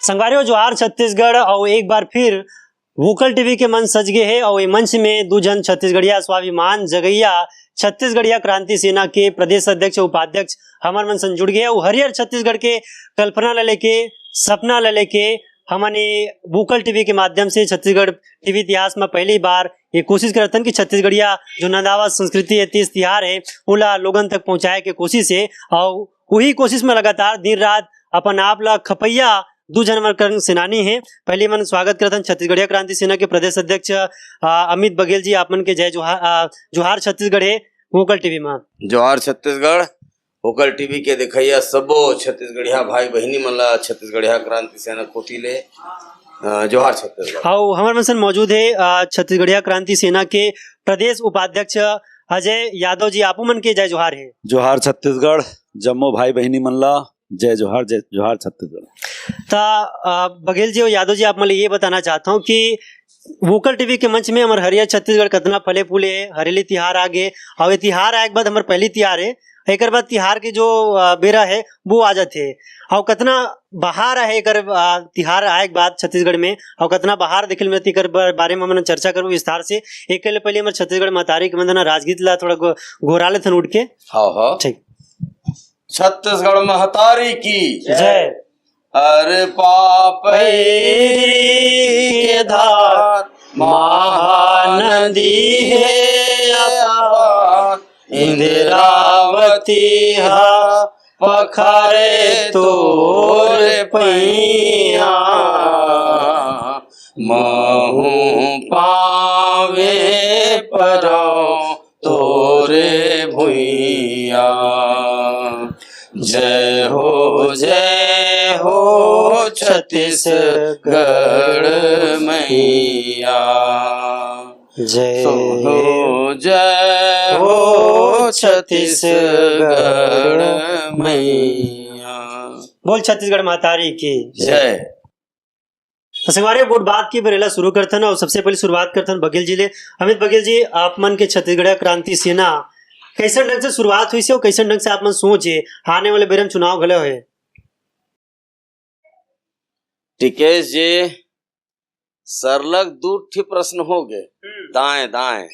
संगवारियों जोहार छत्तीसगढ़ और एक बार फिर वोकल टीवी के मंच सज गए है और ये मंच में दो जन छत्तीसगढ़िया स्वाभिमान जगैया छत्तीसगढ़िया क्रांति सेना के प्रदेश अध्यक्ष उपाध्यक्ष हमर मन संग जुड़ गए और हरियर छत्तीसगढ़ के कल्पना ला लेके सपना ला लेके हमने वोकल टीवी के माध्यम से छत्तीसगढ़ टीवी इतिहास में पहली बार ये कोशिश करतन कि छत्तीसगढ़िया जो नंदावा संस्कृति है तीज तिहार है उला लोगन तक पहुंचाए के कोशिश है और वही कोशिश में लगातार दिन रात अपन आप ला खपैया दो जनमर सेनानी हैं। पहले मन स्वागत करतन छत्तीसगढ़िया क्रांति सेना के प्रदेश अध्यक्ष अमित बघेल जी। आपमन के जय जोहार। जोहार छत्तीसगढ़ है वोकल टीवी में। जोहार छत्तीसगढ़ वोकल टीवी के देखैया सबो छत्तीसगढ़िया भाई बहनी मन ला छत्तीसगढ़िया क्रांति सेना कोती ले जोहार छत्तीसगढ़। और हमारे मन मौजूद है छत्तीसगढ़िया क्रांति सेना के प्रदेश उपाध्यक्ष अजय यादव जी। आपू मन के जय जोहार है। जोहार छत्तीसगढ़ जम्मो भाई बहनी मन ला जय जोहार छत्तीसगढ़। बघेल जी और यादव जी, आप मैं ये बताना चाहता हूँ कि वोकल टीवी के मंच में हमारे हरियर छत्तीसगढ़ कितना फले फूले है। हरेली तिहार आगे और ये तिहार आए के बाद हमारे पहली तिहार है, एक बाद तिहार के जो बेरा है वो आ जाते है और कितना बहार है एक तिहार आए के बाद छत्तीसगढ़ में और कितना बहार देखने मिलती कर बारे में हम चर्चा करूँ विस्तार से। एक पहले हमारे छत्तीसगढ़ महतारी के मंदना राजगीत ला थोड़ा घोराले थन उठ के। हाँ ठीक। छत्तीसगढ़ महतारी की जय। अरे पापई धार महानदी है इंदिरावती हा पखारे तोर पैया महू पावे परो तोरे भुइया। जय हो छत्तीसगढ़ मैया। जय हो छत्तीसगढ़ मैया। बोल छत्तीसगढ़ महतारी की जय। तो संगवारी बोट बात की बरेला शुरू करथन और सबसे पहले शुरुआत करथन बघेल जी ले। अमित बघेल जी, आप मन के छत्तीसगढ़ क्रांति सेना कैसे ढंग से शुरुआत हुई से और कैसे ढंग से आप मन सोचे आने वाले बेरम चुनाव घले हुए। टिकेश जी, सरलग दो ठी प्रश्न हो गए दाएं दाएं।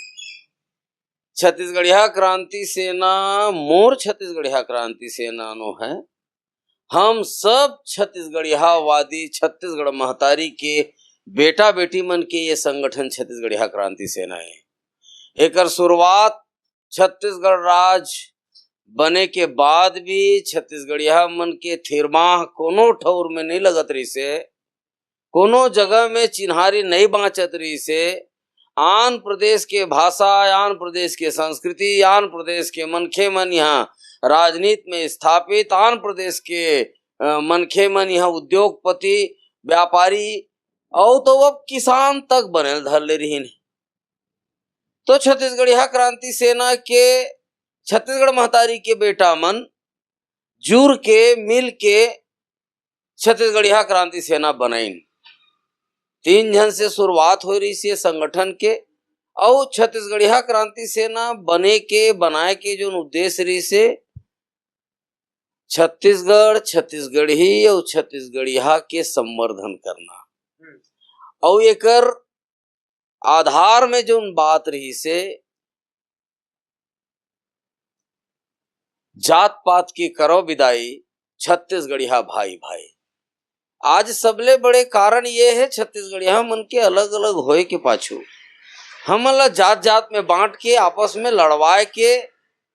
छत्तीसगढ़िया क्रांति सेना मोर छत्तीसगढ़िया क्रांति सेना नो है। हम सब छत्तीसगढ़िया वादी छत्तीसगढ़ महतारी के बेटा बेटी मन के ये संगठन छत्तीसगढ़िया क्रांति सेना है। एकर शुरुआत छत्तीसगढ़ राज बने के बाद भी छत्तीसगढ़िया मन के थिरमाह कोनो ठौर में नहीं लगत रही से, कोनो जगह में चिन्हारी नहीं बाँचत रही से। आन प्रदेश के भाषा, आन प्रदेश के संस्कृति, आन प्रदेश के मनखे मन यहाँ राजनीति में स्थापित, आन प्रदेश के मनखे मन यहाँ उद्योगपति व्यापारी और तो अब किसान तक बने धर ले रही। तो छत्तीसगढ़िया क्रांति सेना के छत्तीसगढ़ महतारी के बेटा मन जुड़ के मिल के छत्तीसगढ़िया क्रांति सेना बनाइन। 3 जन से शुरुआत हो रही से संगठन के और छत्तीसगढ़िया क्रांति सेना बनाए के जो उद्देश्य रही से छत्तीसगढ़ छत्तीसगढ़ी और छत्तीसगढ़िया के संवर्धन करना और एकर आधार में जो बात रही से जात पात की करो विदाई छत्तीसगढ़िया भाई भाई। आज सबले बड़े कारण ये है छत्तीसगढ़िया मन के अलग अलग होए के पाछू हम ला जात जात में बांट के आपस में लड़वाए के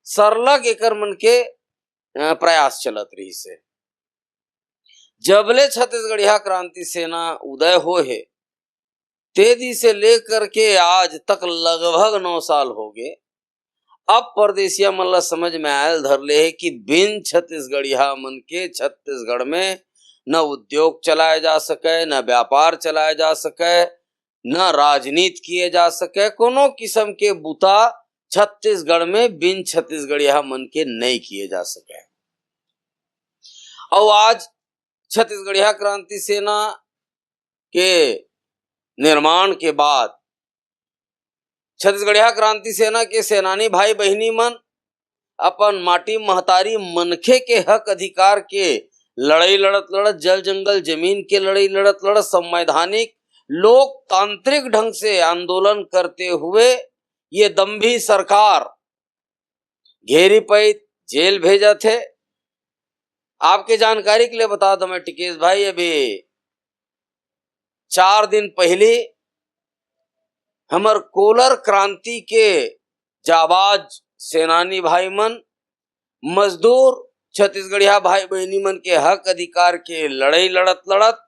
सरलग एकर मन के प्रयास चलत रही से। जबले छत्तीसगढ़िया क्रांति सेना उदय हो है तेजी से लेकर के आज तक लगभग 9 साल हो गए। अब परदेसिया मन ला समझ में आयल धर ले है कि बिन छत्तीसगढ़िया मन के छत्तीसगढ़ में न उद्योग चलाया जा सके, न व्यापार चलाया जा सके, न राजनीति किए जा सके। कोनो किस्म के बुता छत्तीसगढ़ में बिन छत्तीसगढ़िया मन के नहीं किए जा सके। और आज छत्तीसगढ़िया क्रांति सेना के निर्माण के बाद छत्तीसगढ़िया क्रांति सेना के सेनानी भाई बहनी मन अपन माटी महतारी मनखे के हक अधिकार के लड़ाई लड़त लड़त, जल जंगल जमीन के लड़ाई लड़त लड़त, संवैधानिक लोकतांत्रिक ढंग से आंदोलन करते हुए ये दम्भी सरकार घेरी पई, जेल भेजा थे। आपके जानकारी के लिए बता दो मैं टिकेश भाई, अभी 4 दिन पहले हमर कोलर क्रांति के जाबाज सेनानी भाई मन, मजदूर छत्तीसगढ़िया भाई बहनी मन के हक अधिकार के लड़ाई लड़त लड़त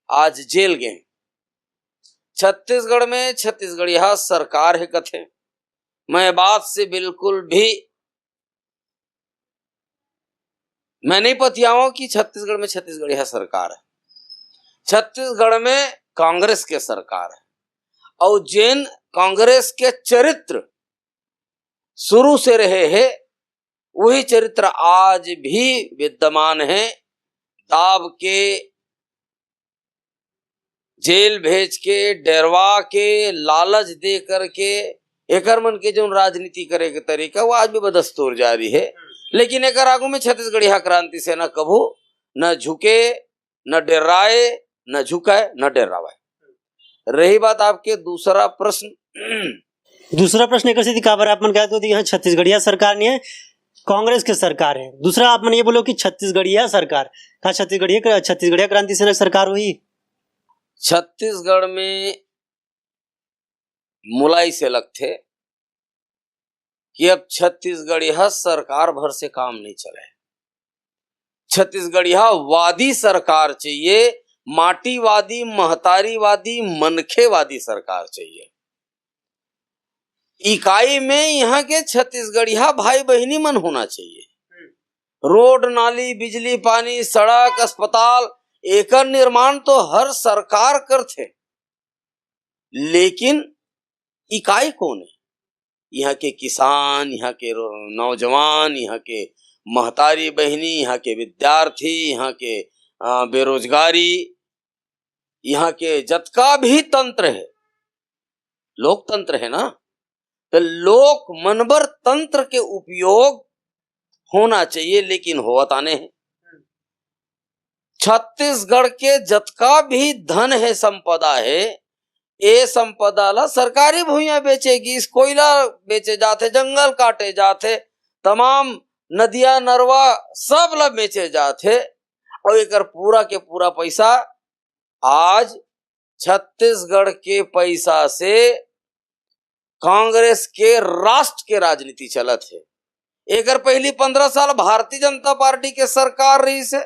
आज जेल गए। छत्तीसगढ़ में छत्तीसगढ़िया सरकार है कथे, मैं बात से बिल्कुल भी मैं नहीं पतियाऊं कि छत्तीसगढ़ में छत्तीसगढ़िया सरकार है। छत्तीसगढ़ में कांग्रेस के सरकार है, और जिन कांग्रेस के चरित्र शुरू से रहे हैं वही चरित्र आज भी विद्यमान है। दाब के, जेल भेज के, डरवा के, लालच दे करके एकर मन के जो राजनीति करे के तरीका वो आज भी बदस्तूर जारी है। लेकिन एकर आगू में छत्तीसगढ़िया क्रांति सेना कभू न झुके, न डराए, न झुकाए, न डरावे। रही बात आपके दूसरा प्रश्न, दूसरा प्रश्न एक सिद्धि काबर आप मन कहते हो कि यहाँ छत्तीसगढ़िया सरकार नहीं है, कांग्रेस के सरकार है। दूसरा आप मन ये बोलो कि छत्तीसगढ़िया सरकार, कहा छत्तीसगढ़िया क्रांति सेना सरकार हुई? छत्तीसगढ़ में मुलाई से लगते कि अब छत्तीसगढ़िया सरकार भर से काम नहीं चले, छत्तीसगढ़िया वादी सरकार चाहिए, माटीवादी, महतारीवादी, मनखेवादी सरकार चाहिए। इकाई में यहाँ के छत्तीसगढ़िया भाई बहनी मन होना चाहिए। रोड, नाली, बिजली, पानी, सड़क, अस्पताल, एकर निर्माण तो हर सरकार करथे, लेकिन इकाई कौन है? यहाँ के किसान, यहाँ के नौजवान, यहाँ के महतारी बहनी, यहाँ के विद्यार्थी, यहाँ के बेरोजगारी, यहाँ के जतका भी तंत्र है, लोकतंत्र है ना, तो लोक मनबर तंत्र के उपयोग होना चाहिए, लेकिन होवत आने हैं। छत्तीसगढ़ के जतका भी धन है, संपदा है, ये संपदा ला सरकारी भूमिया बेचेगी, इस कोयला बेचे जाते, जंगल काटे जाते, तमाम नदिया नरवा सब ला बेचे जाते, और एकर पूरा के पूरा पैसा आज छत्तीसगढ़ के पैसा से कांग्रेस के राष्ट्र के राजनीति चलत है। एकर पहली 15 साल भारतीय जनता पार्टी के सरकार रही से,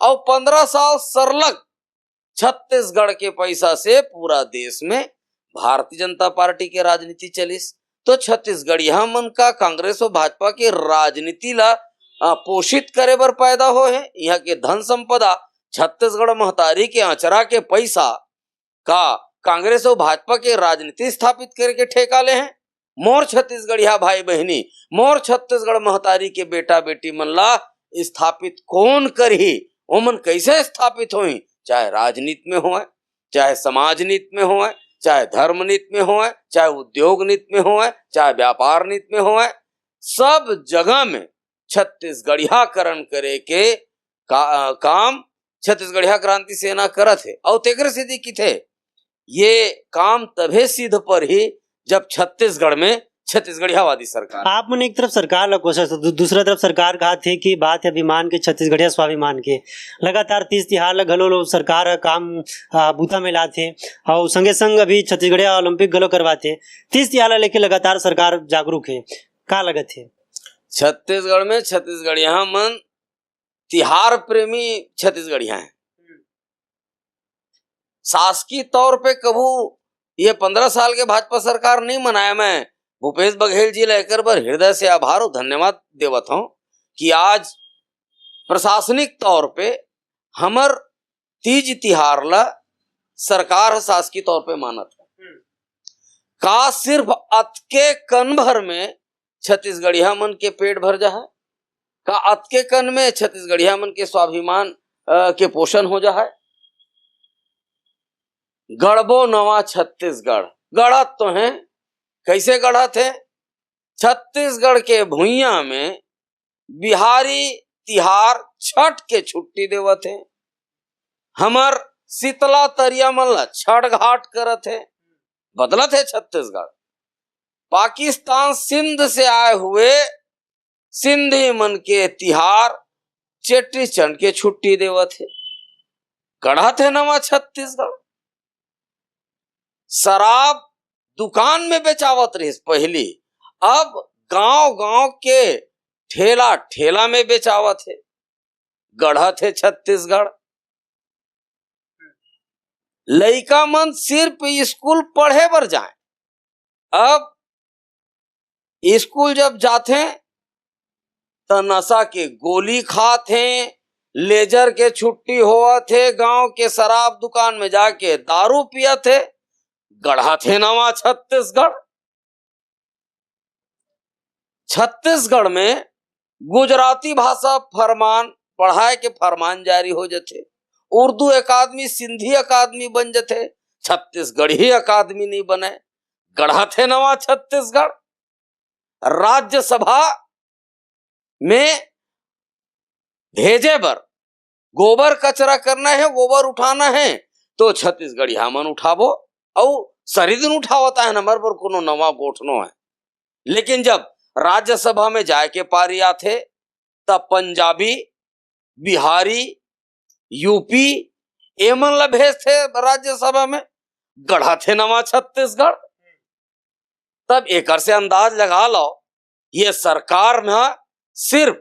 और 15 साल सरलग छत्तीसगढ़ के पैसा से पूरा देश में भारतीय जनता पार्टी के राजनीति चलिस। तो छत्तीसगढ़िया मन का कांग्रेस और भाजपा के राजनीति ला पोषित करे बर पैदा हो है। यहाँ के धन संपदा छत्तीसगढ़ महतारी के आंचरा के पैसा का कांग्रेस और भाजपा के राजनीति स्थापित करके ठेका ले हैं। मोर छत्तीसगढ़िया भाई बहनी, मोर छत्तीसगढ़ महतारी के बेटा बेटी मन ला स्थापित कौन करही, ओमन कैसे स्थापित होई, चाहे राजनीति में हो, चाहे समाज नीति में हो, चाहे धर्म नीति में हो, चाहे उद्योग नीति में हो, चाहे व्यापार नीति में हो, सब जगह में छत्तीसगढ़ियाकरण करे के काम छत्तीसगढ़िया क्रांति सेना करत है। और तेकर सिद्धि की थे ये काम तभे सिद्ध पर ही जब छत्तीसगढ़ में छत्तीसगढ़ियावादी सरकार। आप मन एक तरफ सरकार ला कोशिश, दूसरा तरफ सरकार कहा थे कि बात है अभिमान के, छत्तीसगढ़िया स्वाभिमान के। लगातार 30 तिहार ला घलो सरकार काम बूता में लाथे, और संगे संग अभी छत्तीसगढ़िया ओलंपिक घलो करवाथे। 30 तिहार ला लेके लगातार सरकार जागरूक है, का लगत है? छत्तीसगढ़ में छत्तीसगढ़िया मन तिहार प्रेमी छत्तीसगढ़िया हैं। शासकीय तौर पे कभू ये 15 साल के भाजपा सरकार नहीं मनाया। मैं भूपेश बघेल जी लेकर बर हृदय से आभार और धन्यवाद देवत हूं कि आज प्रशासनिक तौर पे हमर तीज तिहार ला सरकार शासकीय तौर पे मानत है। का सिर्फ अतके कन भर में छत्तीसगढ़िया मन के पेट भर जा है? का अतके कन में छत्तीसगढ़िया मन के स्वाभिमान के पोषण हो जा है? गढ़बो नवा छत्तीसगढ़ गढ़त तो है। कैसे गढ़त है? छत्तीसगढ़ के भुइया में बिहारी तिहार छठ के छुट्टी देवत है। हमर शीतला तरिया मन ला छठ घाट करत है। बदलत है छत्तीसगढ़। पाकिस्तान सिंध से आए हुए सिंधी मन के तिहार चेट्टी चंड के छुट्टी देवत है। गढ़त है नवा छत्तीसगढ़। शराब दुकान में बेचावत रही पहली, अब गांव गांव के ठेला ठेला में बेचावत है। गढ़त है छत्तीसगढ़। लइका मन सिर्फ स्कूल पढ़े बर जाए, अब स्कूल जब जाते तो नशा के गोली खाते, लेजर के छुट्टी होवत है, गांव के शराब दुकान में जाके दारू पियत है। गढ़ा थे नवा छत्तीसगढ़। छत्तीसगढ़ में गुजराती भाषा फरमान पढ़ाए के फरमान जारी हो जाते। उर्दू अकादमी सिंधी अकादमी बन जाते, छत्तीसगढ़ी अकादमी नहीं बने। गढ़ा थे नवा छत्तीसगढ़। राज्यसभा में भेजे बर गोबर कचरा करना है, गोबर उठाना है तो छत्तीसगढ़ी हमन उठाबो और सरिदिन उठावता है नंबर पर कोनो नवा गोठनो है। लेकिन जब राज्यसभा में जाए के पारी आथे तब पंजाबी, बिहारी, यूपी एमन ला भेजते राज्यसभा में। गढ़ा थे नवा छत्तीसगढ़। तब एकर से अंदाज लगा लो ये सरकार में सिर्फ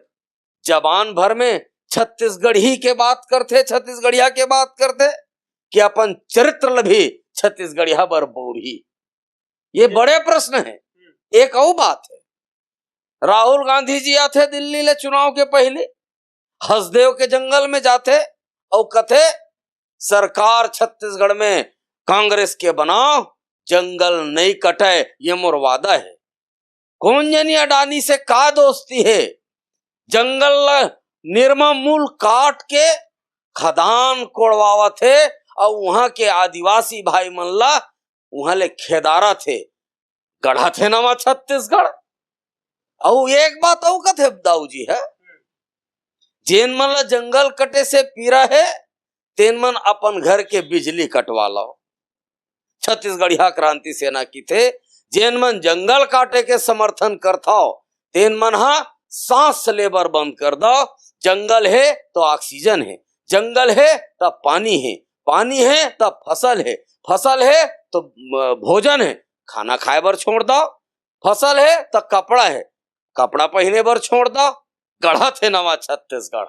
जबान भर में छत्तीसगढ़ी के बात करते, छत्तीसगढ़िया के बात करते कि अपन चरित्र ला भी छत्तीसगढ़िया बर बोरी। ये बड़े प्रश्न है। एक और बात है, राहुल गांधी जी आते दिल्ली ले चुनाव के पहले, हसदेव के जंगल में जाते और कथे सरकार छत्तीसगढ़ में कांग्रेस के बनाओ, जंगल नहीं कटे ये मोर वादा है। कौन जानी अडानी से का दोस्ती है, जंगल निर्मम मूल काट के खदान कोड़वावा थे और वहां के आदिवासी भाई मन ला वहां ले खेदारा थे। गढ़ा थे नवा छत्तीसगढ़। और एक बात और कथे दाऊ जी है, जेन मन ला जंगल कटे से पीरा है तेन मन अपन घर के बिजली कटवा लो। छत्तीसगढ़िया क्रांति सेना की थे, जेन मन जंगल काटे के समर्थन करता तेन मन हा सांस लेबर बंद कर दो। जंगल है तो ऑक्सीजन है, जंगल है तब पानी है, पानी है तब फसल है, फसल है तो भोजन है, खाना खाए बर छोड़ दो। फसल है तो कपड़ा है, कपड़ा पहने बर छोड़ दो। गढ़ा थे नवा छत्तीसगढ़।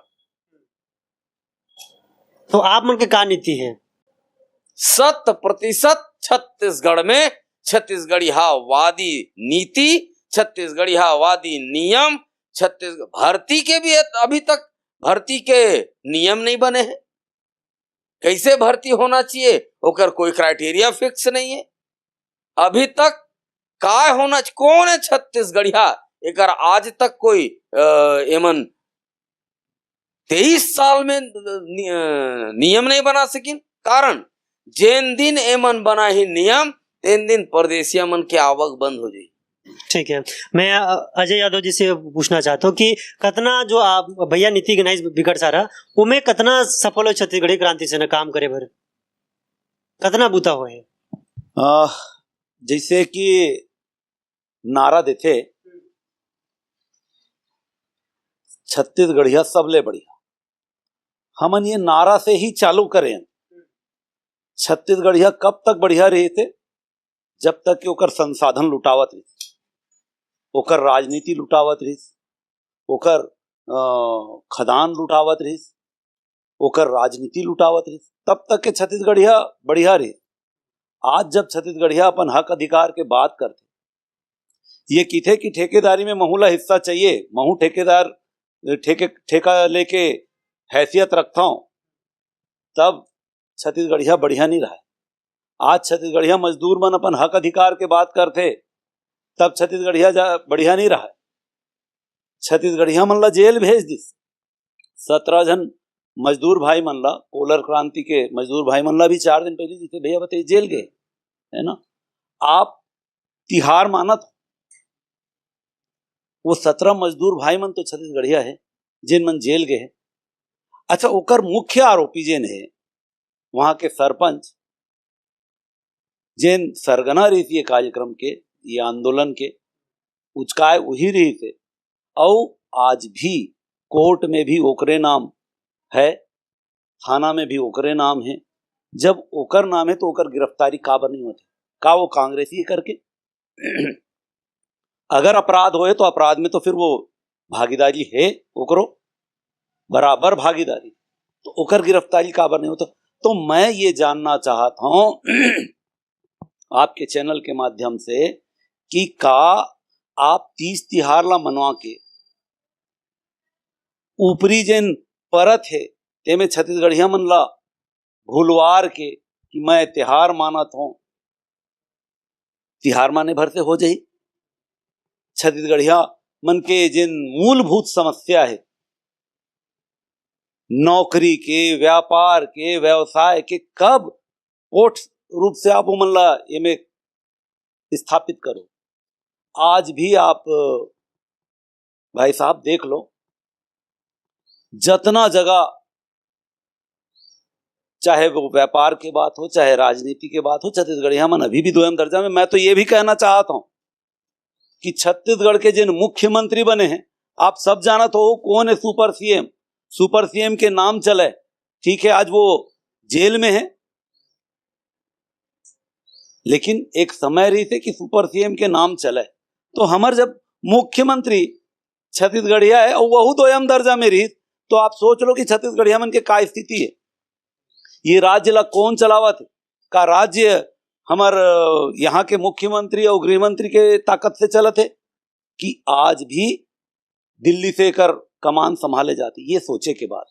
तो आप मन के का नीति है? 100% छत्तीसगढ़ में छत्तीसगढ़िया वादी नीति, छत्तीसगढ़िया वादी नियम। छत्तीसगढ़ भर्ती के भी अभी तक भर्ती के नियम नहीं बने हैं। कैसे भर्ती होना चाहिए ओकर कोई क्राइटेरिया फिक्स नहीं है अभी तक। काय होना कौन है छत्तीसगढ़िया एकर आज तक कोई एमन 23 साल में नियम नहीं बना सकिन। कारण जेन दिन एमन बना ही नियम तेन दिन परदेसिया मन के आवक बंद हो जाए। ठीक है, मैं अजय यादव जी से पूछना चाहता हूँ कि कतना जो आप भैया नीति गनाइस बिगड़ सारा उमें कतना सफल हो छत्तीसगढ़ी क्रांति सेना काम करे भर कतना बूता हुए है? जैसे कि नारा देते छत्तीसगढ़िया सबले बढ़िया, हमन ये नारा से ही चालू करें। छत्तीसगढ़िया कब तक बढ़िया रहे थे? जब तक कि ओकर संसाधन लुटावत रही, ओकर राजनीति लुटावत रही, ओकर खदान लुटावत रही, ओकर राजनीति लुटावत रही, तब तक के छत्तीसगढ़िया बढ़िया रहे। आज जब छत्तीसगढ़िया अपन हक अधिकार के बात करते, ये किथे की ठेकेदारी में महू ला हिस्सा चाहिए, महू ठेकेदार ठेका लेके हैसियत रखता हूं, तब छत्तीसगढ़िया बढ़िया नहीं रहा है। आज छत्तीसगढ़िया मजदूर मन अपन हक अधिकार के बात करते, तब छत्तीसगढ़िया बढ़िया नहीं रहा है। छत्तीसगढ़िया मन ला जेल भेज दिस। 17 जन मजदूर भाई मन ला, कोलर क्रांति के मजदूर भाई मन ला भी 4 दिन पहले जिसे भैया बताइए जेल गए, है ना। आप तिहार मानत, वो 17 मजदूर भाई मन तो छत्तीसगढ़िया है जिन मन जेल गए। अच्छा, ओकर मुख्य आरोपी जेन है वहां के सरपंच, जेन सरगना रही थी ये कार्यक्रम के, ये आंदोलन के उचकाए वही रही थे, और आज भी कोर्ट में भी ओकरे नाम है, थाना में भी ओकरे नाम है। जब ओकर नाम है तो ओकर गिरफ्तारी काबर नहीं होती? का वो कांग्रेसी करके अगर अपराध होए तो अपराध में तो फिर वो भागीदारी है, ओकरो बराबर भागीदारी, तो ओकर गिरफ्तारी काबर नहीं होता? तो मैं ये जानना चाहता हूं आपके चैनल के माध्यम से कि का आप 30 तिहार ला मनवा के ऊपरी जेन परत है तेमे छत्तीसगढ़िया मन ला भूलवार के कि मैं तिहार मानत हूं, तिहार माने भर से हो जाई? छत्तीसगढ़िया मन के जिन मूलभूत समस्या है, नौकरी के, व्यापार के, व्यवसाय के, कब कोठ रूप से आप उमन ला ये में स्थापित करो? आज भी आप भाई साहब देख लो, जतना जगह चाहे वो व्यापार की बात हो, चाहे राजनीति की बात हो, छत्तीसगढ़िया मन अभी भी दोयम दर्जा में। मैं तो ये भी कहना चाहता हूं कि छत्तीसगढ़ के जिन मुख्यमंत्री बने हैं, आप सब जानत हो कौन है? Super CM. सुपर सीएम के नाम चले, ठीक है, आज वो जेल में है, लेकिन एक समय रही थे कि सुपर सीएम के नाम चले। तो हमार जब मुख्यमंत्री छत्तीसगढ़िया है और वह दोयम दर्जा में रही, तो आप सोच लो कि छत्तीसगढ़िया मन के का स्थिति है। ये राज्य ला कौन चलावत है? का राज्य हमार यहाँ के मुख्यमंत्री और गृह मंत्री के ताकत से चलत है कि आज भी दिल्ली से कर कमान संभाले जाती? ये सोचे के बाद,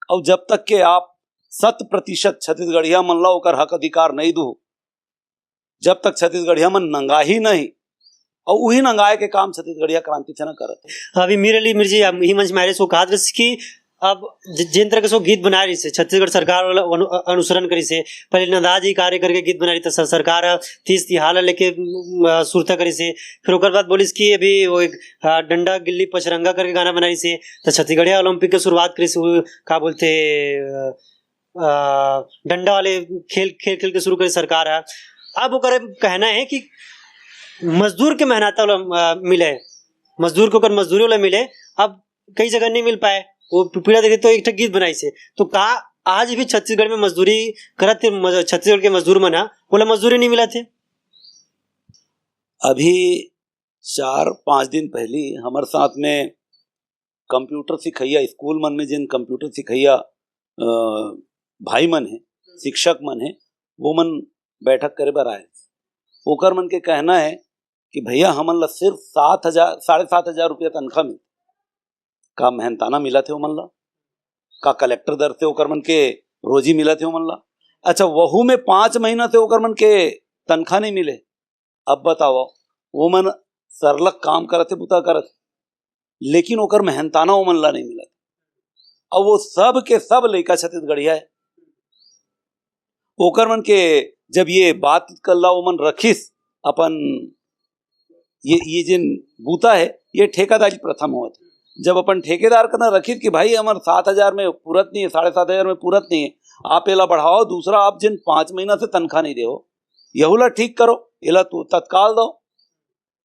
और जब तक के आप 100% छत्तीसगढ़िया मन ला ओकर हक अधिकार नहीं दो, जब तक छत्तीसगढ़िया मन नंगा ही नहीं, और वही नंगाए के काम छत्तीसगढ़िया क्रांति सेना करत है। अभी मीर अली मिर्जी ही मंच मारे सो कहा कि अब जिन तरह के सो गीत बना रही से छत्तीसगढ़ सरकार वाला अनुसरण करी से, पहले नंदा जी कार्य करके गीत बना रही था, सरकार 30 तिहार लेके सुरता करी से, फिर ओकर बाद बोलिस कि अभी वो एक डंडा गिल्ली पचरंगा करके गाना बना रही से, तो छत्तीसगढ़िया ओलंपिक के शुरुआत करी से, का बोलते डंडा वाले खेल खेल खेल के शुरू करी सरकार है। अब ओकर कहना है कि मजदूर के मेहनत मिले, मजदूर को अगर मजदूरी वाला मिले, अब कई जगह नहीं मिल पाए, वो पीड़ा देखे तो एक गीत बनाई से। तो का आज भी छत्तीसगढ़ में मजदूरी करत थे, छत्तीसगढ़ के मजदूर मना बोला मजदूरी नहीं मिला थे। अभी 4-5 दिन पहले हमारे साथ में कंप्यूटर सिखैया स्कूल मन में जिन कंप्यूटर सिखैया भाई मन है, शिक्षक मन है, वो मन बैठक करे बर आए। ओकर मन के कहना है कि भैया हमन ला सिर्फ 7,000-7,500 रुपया तनख्वाह मिलती, का मेहनताना मिला थे ओमन ला, का कलेक्टर दर से ओकर मन के रोजी मिला थे ओमन ला। अच्छा, वहू में 5 महीना से ओकर मन के तनख्वाह नहीं मिले। अब बताओ, वो मन सरलग काम करते, बुता करत, लेकिन ओकर मेहनताना ओमन ला नहीं मिला। और वो सब के सब लइका छत्तीसगढ़िया है। ओकर मन के जब ये बात कर ला, ओमन रखिस अपन ये जिन बूता है, ये ठेकेदारी प्रथम होत। जब अपन ठेकेदार का ना रखित कि भाई हमारे 7,000 में पूरत नहीं है, 7,500 में पूरत नहीं है, आप एला बढ़ाओ, दूसरा आप जिन 5 महीना से तनख्वाह नहीं दे, यहूला ठीक करो, एला तो तत्काल दो,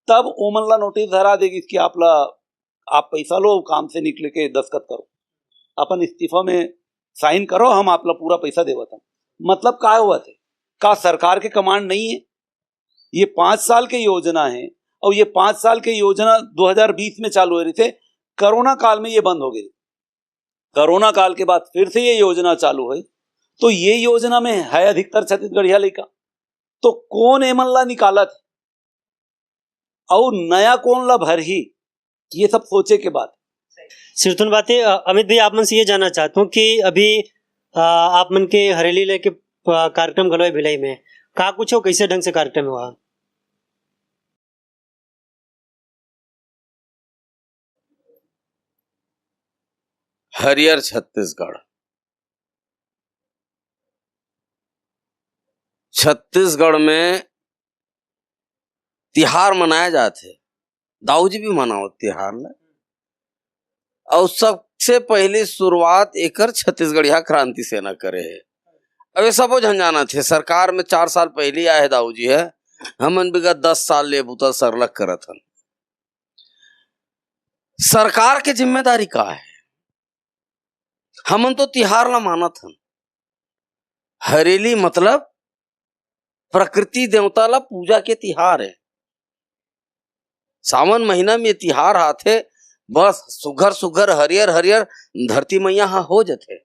तब ओमन ला नोटिस धरा देगी कि आप पैसा लो, काम से निकले के दस्तखत करो, अपन इस्तीफा में साइन करो, हम आप ला पूरा पैसा देवत। मतलब का हुआ थे? का सरकार के कमांड नहीं है? ये 5 साल के योजना है, और ये 5 साल के योजना 2020 में चालू हो रही थे, कोरोना काल में ये बंद हो गई। कोरोना काल के बाद फिर से ये योजना चालू हुई, तो ये योजना में है अधिकतर छत्तीसगढ़िया लइका, तो कौन एमन ला निकालत और नया कौन ला भर ही, ये सब सोचे के बाद। सिरथुन बातें अमित भाई, आप मन से ये जानना चाहता हूँ कि अभी आप मन के हरेली लेके कार्यक्रम गलोय भिलाई में, का कुछ हो, कैसे ढंग से कार्यक्रम हुआ? हरियर छत्तीसगढ़, छत्तीसगढ़ में तिहार मनाए जाते, दाऊ जी भी मनाओ तिहार ल, और सब से पहली शुरुआत एकर छत्तीसगढ़िया क्रांति सेना करे है। अब ये सबो झंझाना थे सरकार में 4 साल पहले आए दाऊ जी है, हमन बिगत 10 साल ले बुता सरलग करत हन। सरकार के जिम्मेदारी का है, हमन तो तिहार ला मानत हन। हरेली मतलब प्रकृति देवता ला पूजा के तिहार है। सावन महीना में तिहार आथे, बस सुघर सुघर हरियर हरियर धरती मैया हो जाते।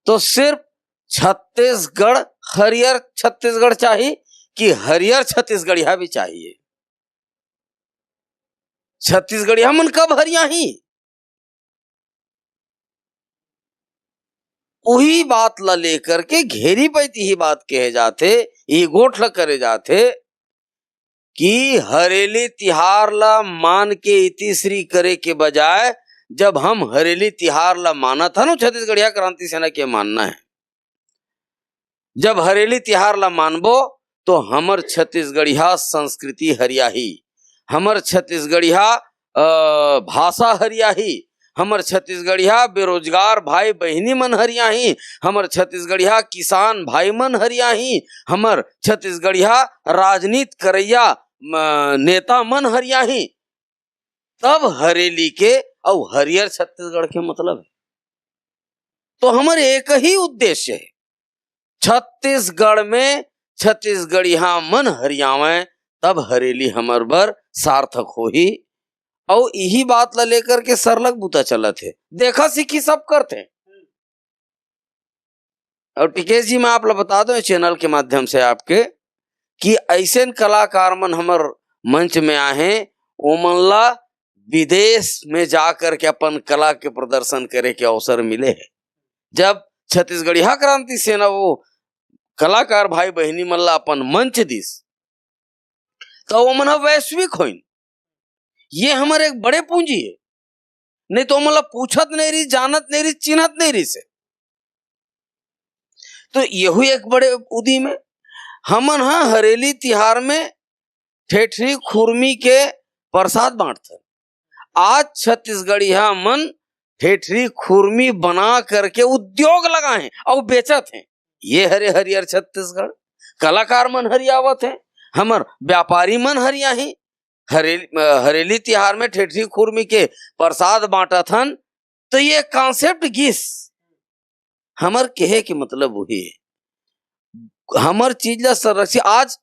तो सिर्फ छत्तीसगढ़ हरियर छत्तीसगढ़ चाहिए कि हरियर छत्तीसगढ़िया भी चाहिए। छत्तीसगढ़िया मन कब हरिया ही, वही बात ला लेकर के घेरी पैती ही बात कहे जाते, ये गोठ ला करे जाते कि हरेली तिहार ला मान के इतिश्री करे के बजाय जब हम हरेली तिहार ला माना था ना, छत्तीसगढ़िया क्रांति सेना के मानना है, जब हरेली तिहार ला मानबो तो हमर छत्तीसगढ़िया संस्कृति हरियाही, हमर छत्तीसगढ़िया भाषा हरियाही, हमर छत्तीसगढ़िया बेरोजगार भाई बहिनी मन हरियाही, हमर छत्तीसगढ़िया किसान भाई मन हरियाही, हमर छत्तीसगढ़िया राजनीति करैया नेता मन हरियाही। तब हरेली के और हरियर छत्तीसगढ़ के मतलब है। तो हमारे एक ही उद्देश्य है, छत्तीसगढ़ में छत्तीसगढ़िया मन हरियावे, तब हरेली हमर बर सार्थक होही। और यही बात ला लेकर के सरलग बुता चलत है, देखा सीखी सब करते। और टिकेश जी मैं आप ला बता दो चैनल के माध्यम से आपके कि ऐसे कलाकार मन हमर मंच में आए, ओमन ला विदेश में जाकर के अपन कला के प्रदर्शन करे के अवसर मिले है। जब छत्तीसगढ़िया क्रांति सेना वो कलाकार भाई बहनी मन ला अपन मंच दिस, तो ओमन वैश्विक होइन। ये हमारे एक बड़े पूंजी है, नहीं तो ओमन ला पूछत नहीं रही, जानत नहीं रही, चिन्हत नहीं रही से। तो यहू एक बड़े उदी में हमन हरेली तिहार में ठेठरी खुरमी के प्रसाद बांटते। आज छत्तीसगढ़िया मन ठेठरी खुरमी बना करके उद्योग लगाए और बेचत हैं। ये हरे हरियर छत्तीसगढ़ कलाकार मन हरियावत हैं, हमर व्यापारी मन हरियाही। हरेली तिहार में ठेठरी खुरमी के प्रसाद बांटत हन। तो ये कॉन्सेप्ट गिस हमर कहे के मतलब वही है, हमर चीज ला संरक्षित। आज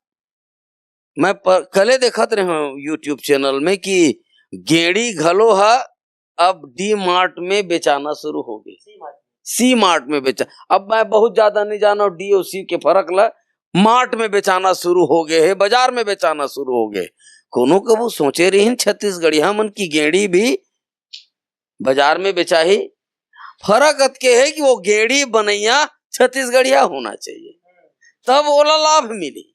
मैं कले देखत रहे हूँ यूट्यूब चैनल में कि गेड़ी घलो है अब डी मार्ट में बेचाना शुरू हो गई, सी मार्ट में बेचा। अब मैं बहुत ज्यादा नहीं जाना डी और सी के फर्क ला, मार्ट में बेचाना शुरू हो गए है, बाजार में बेचाना शुरू हो गए। कोनो कबू सोचे रही छत्तीसगढ़िया मन की गेड़ी भी बाजार में बेचाही। फर्क अतके है कि वो गेड़ी बनैया छत्तीसगढ़िया होना चाहिए, तब ओला लाभ मिली।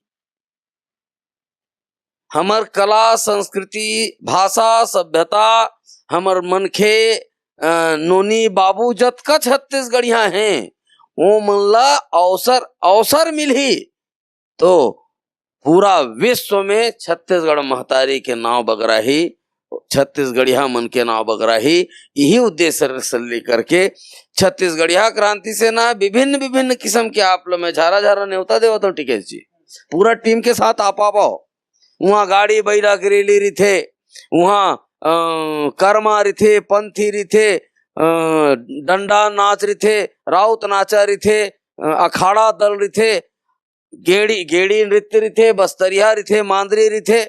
हमर कला संस्कृति भाषा सभ्यता हमर मनखे नोनी बाबू जतका छत्तीसगढ़िया हैं वो मन ला अवसर मिली तो पूरा विश्व में छत्तीसगढ़ महतारी के नाव बगराही, छत्तीसगढ़िया मन के नाव बगराही। यही उद्देश्य से लेकर के छत्तीसगढ़िया क्रांति सेना विभिन्न किस्म के आप लोग में झारा झारा न्योता देवत हो टिकेश जी, पूरा टीम के साथ आप पाओ। वहाँ गाड़ी बैला गिरेली रिथे, वहाँ कर्मा रिथे, पंथी रिथे, डंडा नाच रिथे, राउत नाचा रिथे, अखाड़ा दल रिथे, गेड़ी नृत्य रिथे, बस्तरिया रिथे, मांदरी रिथे,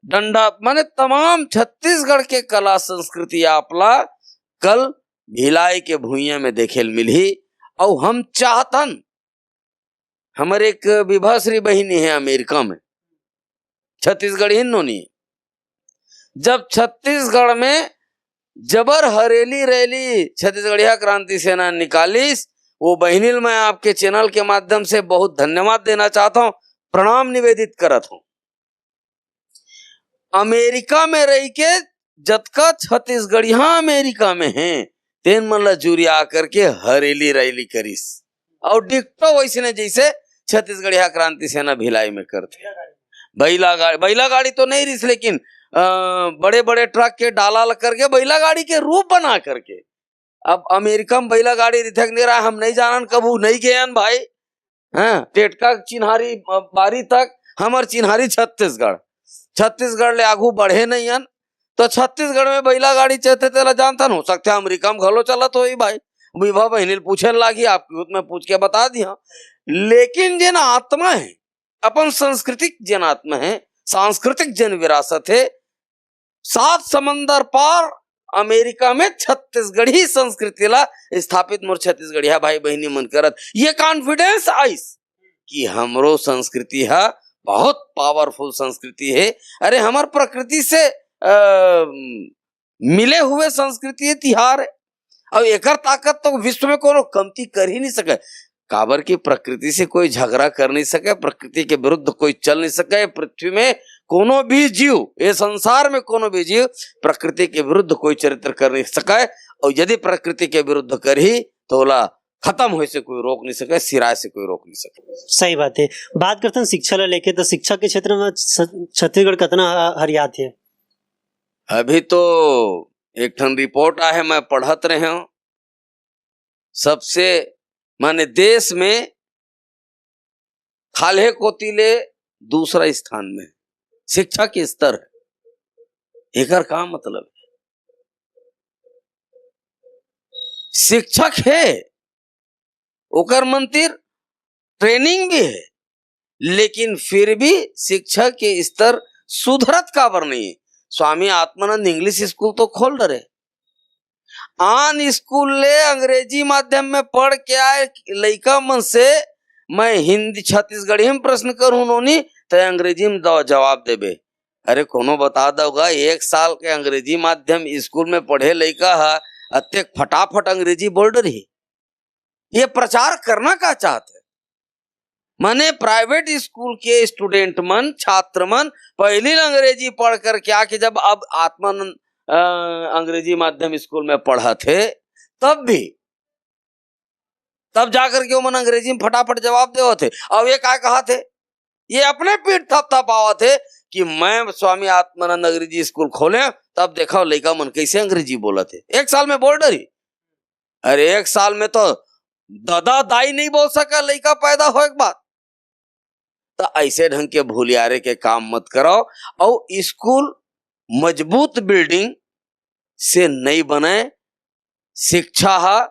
डंडा माने तमाम छत्तीसगढ़ के कला संस्कृति आपला कल भिलाई के भुइया में देखे मिली। और हम चाहतन, हमारे एक विभाश्री बहिनी है अमेरिका में, छत्तीसगढ़ हिन्नोनी, जब छत्तीसगढ़ में जबर हरेली रैली छत्तीसगढ़िया क्रांति सेना निकालिस, वो बहनिल मैं आपके चैनल के माध्यम से बहुत धन्यवाद देना चाहता हूं, प्रणाम निवेदित करत हूं। अमेरिका में रह के जतका छत्तीसगढ़िया अमेरिका में हैं तेन मन ला जुरी आकर के हरेली रैली करिस और डिक्टो वैसने जैसे छत्तीसगढ़िया क्रांति सेना भिलाई में करते। बैला गाड़ी तो नहीं रिस, लेकिन बड़े बड़े ट्रक के डाला करके बैला गाड़ी के रूप बना करके अब अमेरिका में बैला गाड़ी रिथक नहीं रहा, हम नहीं जानन कबू नहीं गए भाई। हाँ, टेटका चिन्हारी बारी तक हमार चिन्हारी छत्तीसगढ़ ले आगू बढ़े नहीं हन, तो छत्तीसगढ़ में बैला गाड़ी चलते तेला जानता हो सकते अमेरिका में घलो चलत हो भाई। विभा बहनी पूछे लागी, आपकी में पूछ के बता दिया। लेकिन जिन आत्मा है अपन सांस्कृतिक जन आत्मा है, सांस्कृतिक जन विरासत है, 7 समंदर पार अमेरिका में छत्तीसगढ़ी संस्कृति ला स्थापित मोर छत्तीसगढ़िया भाई बहनी मन करत ये कॉन्फिडेंस आइस कि हमरो संस्कृति है बहुत पावरफुल संस्कृति है। अरे हमार प्रकृति से मिले हुए संस्कृति है, तिहार है, और एकर ताकत तो विश्व में कोनो कमती कर ही नहीं सके। काबर की प्रकृति से कोई झगड़ा कर नहीं सके, प्रकृति के विरुद्ध कोई चल नहीं सके। पृथ्वी में कोनो भी जीव, ये संसार में कोनो भी जीव प्रकृति के विरुद्ध कोई चरित्र कर नहीं सके, और यदि प्रकृति के विरुद्ध कर ही तो ओला खत्म होए से कोई रोक नहीं सके, सिराय से कोई रोक नहीं सके। सही बात है। बात करते हैं शिक्षा ला लेके, तो शिक्षा के क्षेत्र में छत्तीसगढ़ कितना हरियात है? अभी तो एक ठन रिपोर्ट आए, मैं पढ़त रहे हूं, सबसे माने देश में खाले कोतीले दूसरा स्थान में शिक्षा के स्तर है। एकर का मतलब है? शिक्षक है, ओकर मंदिर ट्रेनिंग भी है, लेकिन फिर भी शिक्षा के स्तर सुधरत काबर नहीं है। स्वामी आत्मानंद इंग्लिश स्कूल तो खोल डरे, आन स्कूल ले अंग्रेजी माध्यम में पढ़ के आए लइका मन से मैं हिंदी छत्तीसगढ़ी में प्रश्न करूं नोनी तो अंग्रेजी में जवाब देबे। अरे कोनो बता दोगा, 1 साल के अंग्रेजी माध्यम स्कूल में पढ़े लइका है अत्यक फटाफट अंग्रेजी बोल रही। ये प्रचार करना का चाहते? माने प्राइवेट स्कूल के स्टूडेंट मन, छात्र मन पहले अंग्रेजी पढ़ कर क्या कि जब अब आत्मानंद अंग्रेजी माध्यम स्कूल में पढ़ा थे तब जाकर के मन अंग्रेजी में फटाफट जवाब देव थे। अब ये क्या कहा थे, ये अपने पीठ थपथपावा थे कि मैं स्वामी आत्मानंद अंग्रेजी स्कूल खोले, तब देखा लड़का मन कैसे अंग्रेजी बोला थे। 1 साल में बोल डरी। अरे 1 साल में तो दादा दाई नहीं बोल सका लड़का पैदा हो एक बात। तो ऐसे ढंग के भूलियारे के काम मत करो, और स्कूल मजबूत बिल्डिंग से नहीं बने। शिक्षा है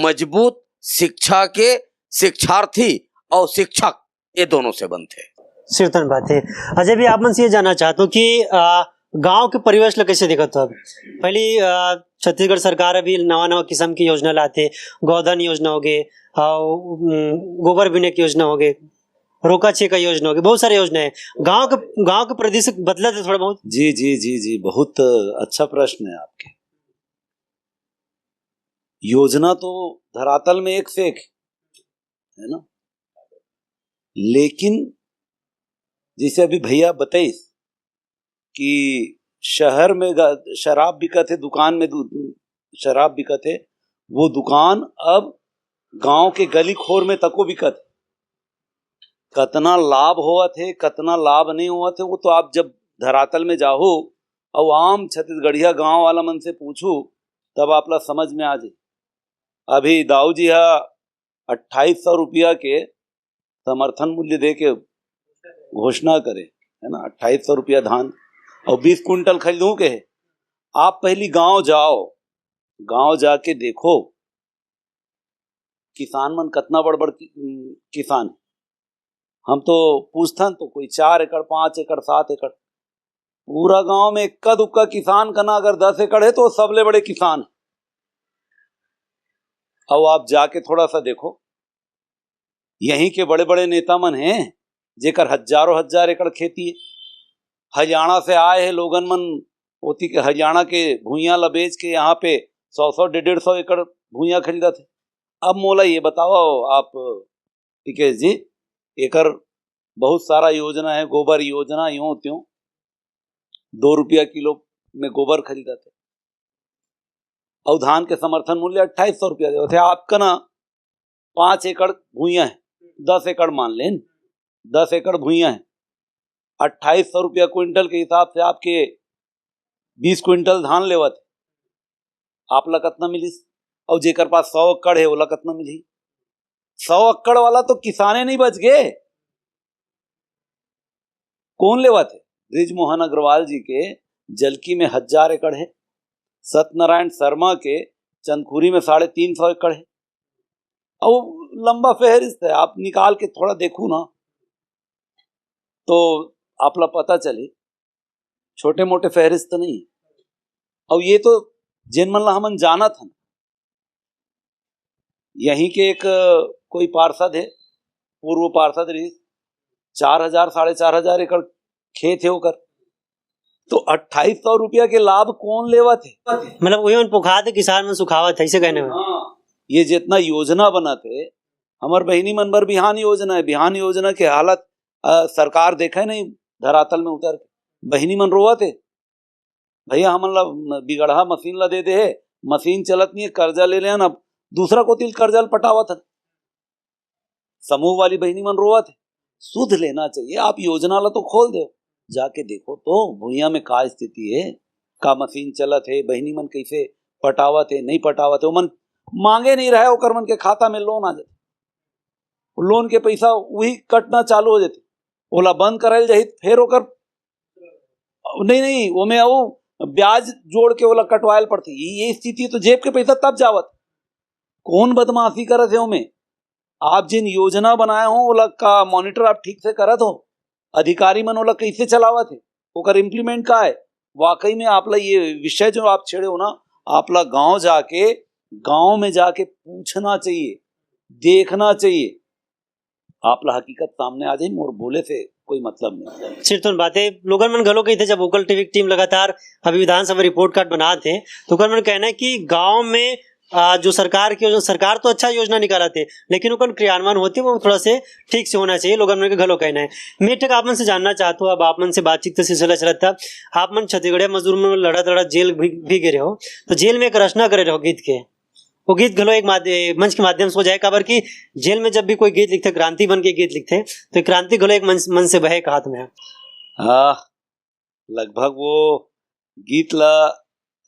मजबूत, शिक्षा के शिक्षार्थी और शिक्षक ये दोनों से बनते। सिरतन बात है। अजय भी आप मन से ये जानना चाहता हूँ कि गांव के परिवेश ला कैसे देखत हो? पहली छत्तीसगढ़ सरकार अभी नवा किस्म की योजना लाते, गोधन योजना हो गए, गोबर बीने की योजना हो गए, रोका छेका योजना हो गई, बहुत सारी योजना है। गांव के परिदृश्य बदला थे थोड़ा बहुत? जी जी जी जी, बहुत अच्छा प्रश्न है आपके। योजना तो धरातल में एक से एक है ना, लेकिन जैसे अभी भैया बताइए कि शहर में शराब बिकत है, दुकान में शराब बिकत है, वो दुकान अब गांव के गली खोर में तको बिकत। कितना लाभ हुआ थे, कितना लाभ नहीं हुआ थे, वो तो आप जब धरातल में जाओ और आम छत्तीसगढ़िया गांव वाला मन से पूछो तब आपला समझ में आ जाए। अभी दाऊ जी 2800 रुपया के समर्थन मूल्य दे के घोषणा करे है ना, 2800 रुपया धान और 20 कुंटल खरीदूं के। आप पहली गांव जाओ, गांव जाके देखो किसान मन कितना बड़ बड़ किसान है। हम तो पूछथन तो कोई 4 एकड़ 5 एकड़ 7 एकड़, पूरा गांव में इक्का दुक्का किसान का ना अगर 10 एकड़ है तो सबले बड़े किसान। अब आप जाके थोड़ा सा देखो, यहीं के बड़े बड़े नेता मन हैं जेकर हजारों हजार एकड़ खेती है। हरियाणा से आए हैं लोगन मन, होती के हरियाणा के भूइयां ला बेच के यहाँ पे 100 150 एकड़ भूइयां खरीदा थे। अब मोला ये बताओ आप टिकेश जी, एकर बहुत सारा योजना है, गोबर योजना, यूं त्यों 2 रुपया किलो में गोबर खरीदा थे और धान के समर्थन मूल्य 2800 रुपया देते। आपका ना 5 एकड़ भूइयां है, 10 एकड़ मान लें, 10 एकड़ भूइयां है, 2800 रुपया क्विंटल के हिसाब से आपके 20 क्विंटल धान लेवत आपला कतना मिलिस, और जेकर पास 100 एकड़ है ओला कतना मिली। 100 एकड़ वाला तो किसाने नहीं बच गए, कौन लेवत है? ब्रिजमोहन अग्रवाल जी के जलकी में 1000 एकड़ है, सत्यनारायण शर्मा के चंदखुरी में 350 एकड़ है, और लंबा फहरिस्त है। आप निकाल के थोड़ा देखू ना तो आपला पता चले, छोटे मोटे फहरिस्त नहीं। और ये तो जिन मन ला हमन जाना था, यहीं के एक कोई पार्षद है, पूर्व पार्षद रही, 4000 4,500 एकड़ खेत है ओकर, तो 2800 रुपया के लाभ कौन लेवत है? मतलब वही पोखा थे किसान में सुखावत है, ऐसे कहने में। हाँ, ये जितना योजना बना थे, हमार बहिनी मन बर बिहान योजना है, बिहान योजना के हालत सरकार देखे नहीं, धरातल में उतर के बहिनी मन रोवा थे, भैया हमन ला बिगड़ा मशीन ला दे दे है, मशीन चलत नहीं है, कर्जा ले लेन, अब दूसरा को तिल कर्जा पटावा था। समूह वाली बहिनी मन रोवा थे। सुध लेना चाहिए, आप योजना ला तो खोल दो, जाके देखो तो भूया में का स्थिति है, का मशीन चलत है, बहिनी मन कैसे पटावत है, नहीं पटावत है, मन मांगे नहीं रहे, ओकर मन के खाता में लोन आ जाते, लोन के पैसा वही कटना चालू हो जाते, ओला बंद करायल जाही, फिर ओकर नहीं वो में वो ब्याज जोड़ के ओला कटवायल पड़ती। ये स्थिति तो जेब के पैसा तब जावत, कौन बदमाशी करत है ओमे? आप जिन योजना बनाए हो ओला का मॉनिटर आप ठीक से करत हो, अधिकारी मन ओला कैसे चलावत है, ओकर इम्प्लीमेंट का है? वाकई में आपला ये विषय जो आप छेड़े हो ना, आपला गांव में जाके पूछना चाहिए, देखना चाहिए, आपला हकीकत सामने आ जाए, मोर बोले से कोई मतलब नहीं। सिर्फ तो बातें लोगन मन घलो कही थे, जब वोकल टीवी की टीम लगातार अभी विधानसभा रिपोर्ट कार्ड बना थे, तो ओकर मन कहना है कि गांव में जो सरकार तो अच्छा योजना निकाला थे, लेकिन ओकर क्रियान्वयन होती वो थोड़ा से ठीक से होना चाहिए, लोगन मन के घलो कहना है। मैं तक आप मन से जानना चाहता हूँ, अब आप मन से बातचीत का सिलसिला चला था, आप मन छत्तीसगढ़िया मजदूर में लड़ा जेल भी गए हो, तो जेल में एक रचना करे रहो गीत के, वो गीत घलो एक मंच के माध्यम से हो जाए, काबर की जेल में जब भी कोई गीत लिखते, क्रांति बन के गीत लिखते, तो क्रांति घलो एक मन से बहे हाथ में। हाँ, लगभग वो गीत ला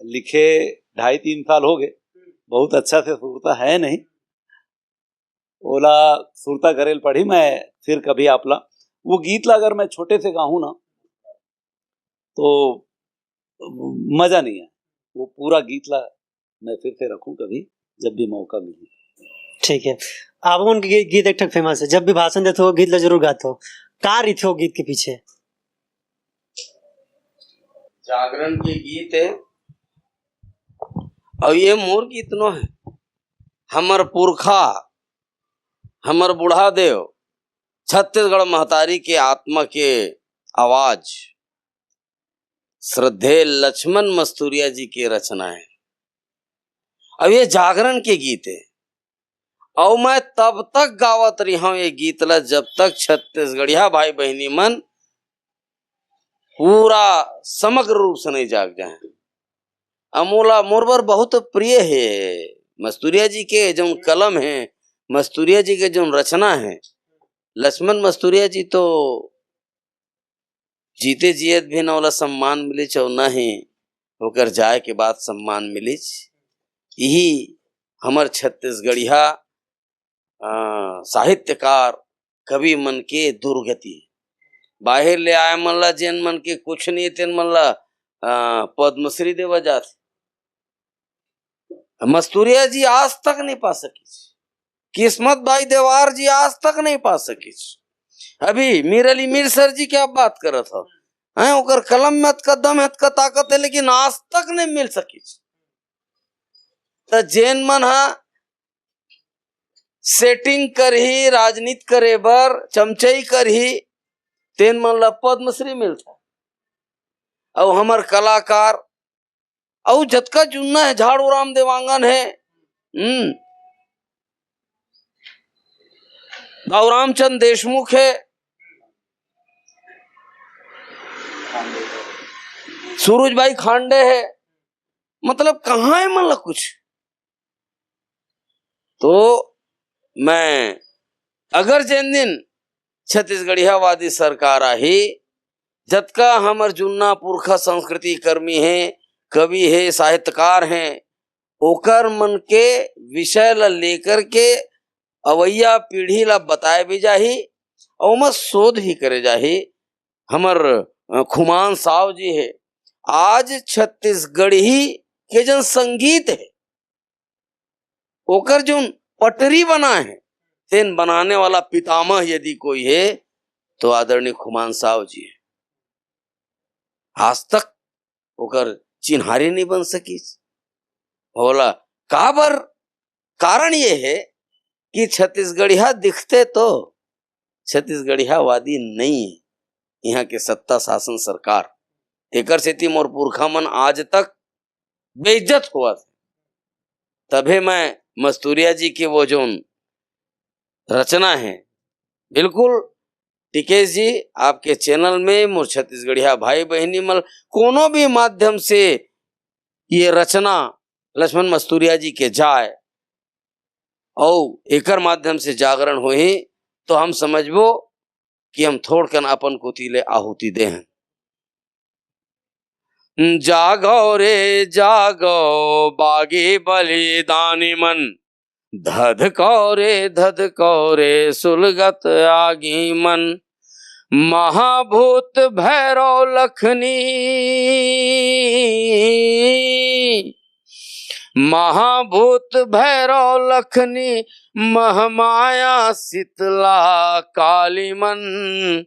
लिखे 2.5-3 साल हो गए, बहुत अच्छा से सुरता है नहीं, ओला सुरता करेल पढ़ी मैं फिर कभी आपला वो गीत ला अगर मैं छोटे से गाऊं ना तो मजा नहीं है, वो पूरा गीत ला मैं फिर से रखूं कभी जब भी मौका मिले। ठीक है, आप उनके गीत एक फेमस है, जब भी भाषण देते हो गीत ला जरूर गाते हो, का रीत हो गीत के पीछे? जागरण के गीत है, और ये मोर गीत नो है, हमर पुरखा हमर बुढ़ा देव छत्तीसगढ़ महतारी के आत्मा के आवाज श्रद्धेय लक्ष्मण मस्तूरिया जी की रचना है। अब ये जागरण के गीत है, और मैं तब तक गावत रही हूं ये गीत ला जब तक छत्तीसगढ़िया भाई बहनी मन पूरा समग्र रूप से नहीं जाग जाए। अमोला मोरबर बहुत प्रिय है, मस्तूरिया जी के जो कलम है, मस्तूरिया जी के जो रचना है, लक्ष्मण मस्तूरिया जी तो जीते जियत भी न सम्मान मिले चौ न ही होकर जाए के बाद सम्मान मिले। यही हमर छत्तीसगढ़िया साहित्यकार कवि मन के दुर्गति। बाहर ले आए मन ला जेन मन के कुछ नहीं तेन मन ला पद्मश्री देवा जाते, मस्तूरिया जी आज तक नहीं पा सकी, किस्मत भाई देवार जी आज तक नहीं पा सकी। अभी मीर अली मीर सर जी क्या बात करत हो, ओकर कलम में का दम है, का ताकत है, लेकिन आज तक नहीं मिल सकी। तो जेन मन हा सेटिंग कर ही राजनीति करे बर चमचई कर ही तेन मन ला पद्मश्री मिलता, और हमर कलाकार और जतका जुन्ना है, झाड़ू राम देवांगन है, रामचंद्र देशमुख है, सूरज भाई खांडे है, मतलब कहाँ है मतलब कुछ। तो मैं अगर जिन दिन छत्तीसगढ़िया वादी सरकार आई, जतका हमर जुन्ना पुरखा संस्कृति कर्मी है, कवि है, साहित्यकार हैं, ओकर मन के विषय ला लेकर के अवैया पीढ़ी ला बताए भी जाही और ओमा शोध भी करे जाही। हमर खुमान साव जी है, आज छत्तीसगढ़ी के जन संगीत है ओकर जो पटरी बना है, तेन बनाने वाला पितामह यदि कोई है तो आदरणीय खुमान साव जी है। आज तक ओकर चिन्हारी नहीं बन सकी होला। काबर? कारण ये है कि छत्तीसगढ़िया दिखते तो छत्तीसगढ़िया वादी नहीं है यहाँ के सत्ता शासन सरकार। एकर सेती मोर पुरखा मन आज तक बेइज्जत हुआ था। तभे मैं मस्तूरिया जी की वो जो रचना है, बिल्कुल टिकेश जी आपके चैनल में मोर छत्तीसगढ़िया भाई बहनी मल कोनो भी माध्यम से ये रचना लक्ष्मण मस्तूरिया जी के जाए और एकर माध्यम से जागरण होही तो हम समझबो कि हम थोड़कन अपन कोतीले आहुति दे हैं। जागो रे जागो बागी बलिदानी मन, धधको रे सुलगत आगी मन, महाभूत भैरव लखनी, महाभूत भैरव लखनी, महमाया शीतला काली मन,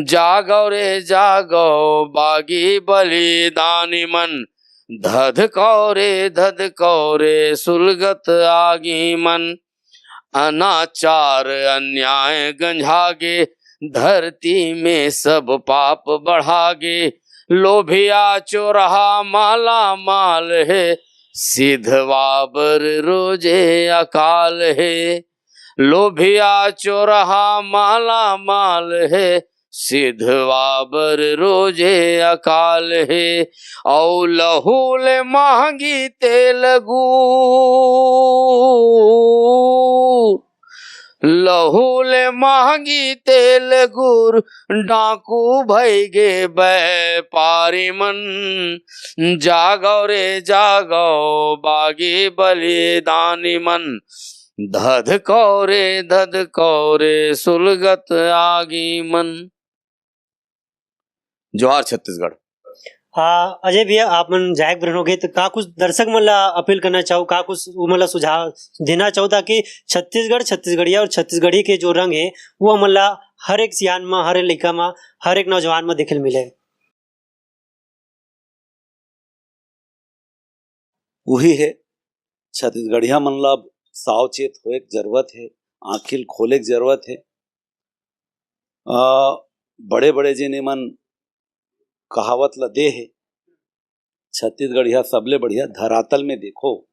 जागो रे जागो बागी बलिदानी मन, धधको रे सुलगत आगी मन, अनाचार अन्याय गंजागे, धरती में सब पाप बढ़ागे, लोभिया चोरहा माला माल है, सिद्धवाबर रोजे अकाल है, लोभिया चोरहा माला माल है, सिद्धवाबर रोजे अकाल है, औ लहूल महंगी तेलगू, लहूल महंगी तेल गुर, डाकू भैगे व्यापारी मन, जागो रे जागो बागी बलिदानी मन, धधको रे सुलगत आगी मन। जोहार छत्तीसगढ़। हाँ अजय भैया, आप मन जायक ब्रहण हो गए तो का कुछ दर्शक मन ला अपील करना चाहो, का कुछ मतलब सुझाव देना चाहो ताकि छत्तीसगढ़, छत्तीसगढ़िया और छत्तीसगढ़ी के जो रंग है वो हमन ला हर एक सियान में, हर एक लड़का में, हर एक नौजवान में दिखल मिले। वही है छत्तीसगढ़िया मन ला सावचेत होए जरूरत है, आंखिल खोले जरूरत है। बड़े बड़े जिन्हें मन कहावत ला दे है, छत्तीसगढ़िया सबले बढ़िया धरातल में देखो,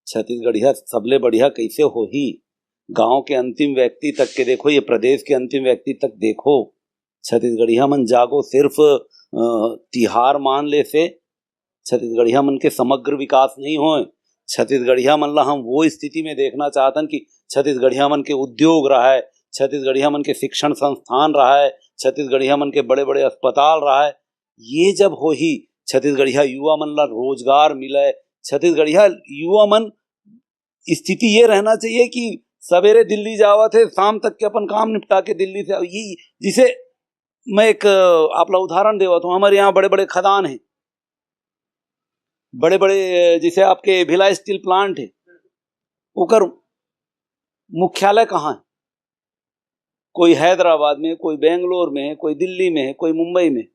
छत्तीसगढ़िया सबले बढ़िया कैसे हो ही, गांव के अंतिम व्यक्ति तक के देखो, ये प्रदेश के अंतिम व्यक्ति तक देखो। छत्तीसगढ़िया मन जागो सिर्फ तिहार मान ले से छत्तीसगढ़िया मन के समग्र विकास नहीं होए। छत्तीसगढ़िया मन ला हम वो स्थिति में देखना चाहतन कि छत्तीसगढ़िया मन के उद्योग रहा है, छत्तीसगढ़िया मन के शिक्षण संस्थान रहा है, छत्तीसगढ़िया मन के बड़े बड़े अस्पताल रहा है। ये जब हो ही छत्तीसगढ़िया युवा मन ला रोजगार मिले, छत्तीसगढ़िया युवा मन स्थिति ये रहना चाहिए कि सवेरे दिल्ली जावा थे, शाम तक के अपन काम निपटा के दिल्ली से ये, जिसे मैं एक आप ला उदाहरण देवा तो हमारे यहाँ बड़े बड़े खदान हैं, बड़े बड़े जैसे आपके भिलाई स्टील प्लांट है, उकर मुख्यालय कहाँ है? कोई हैदराबाद में, कोई बेंगलोर में है, कोई दिल्ली में है, कोई मुंबई में।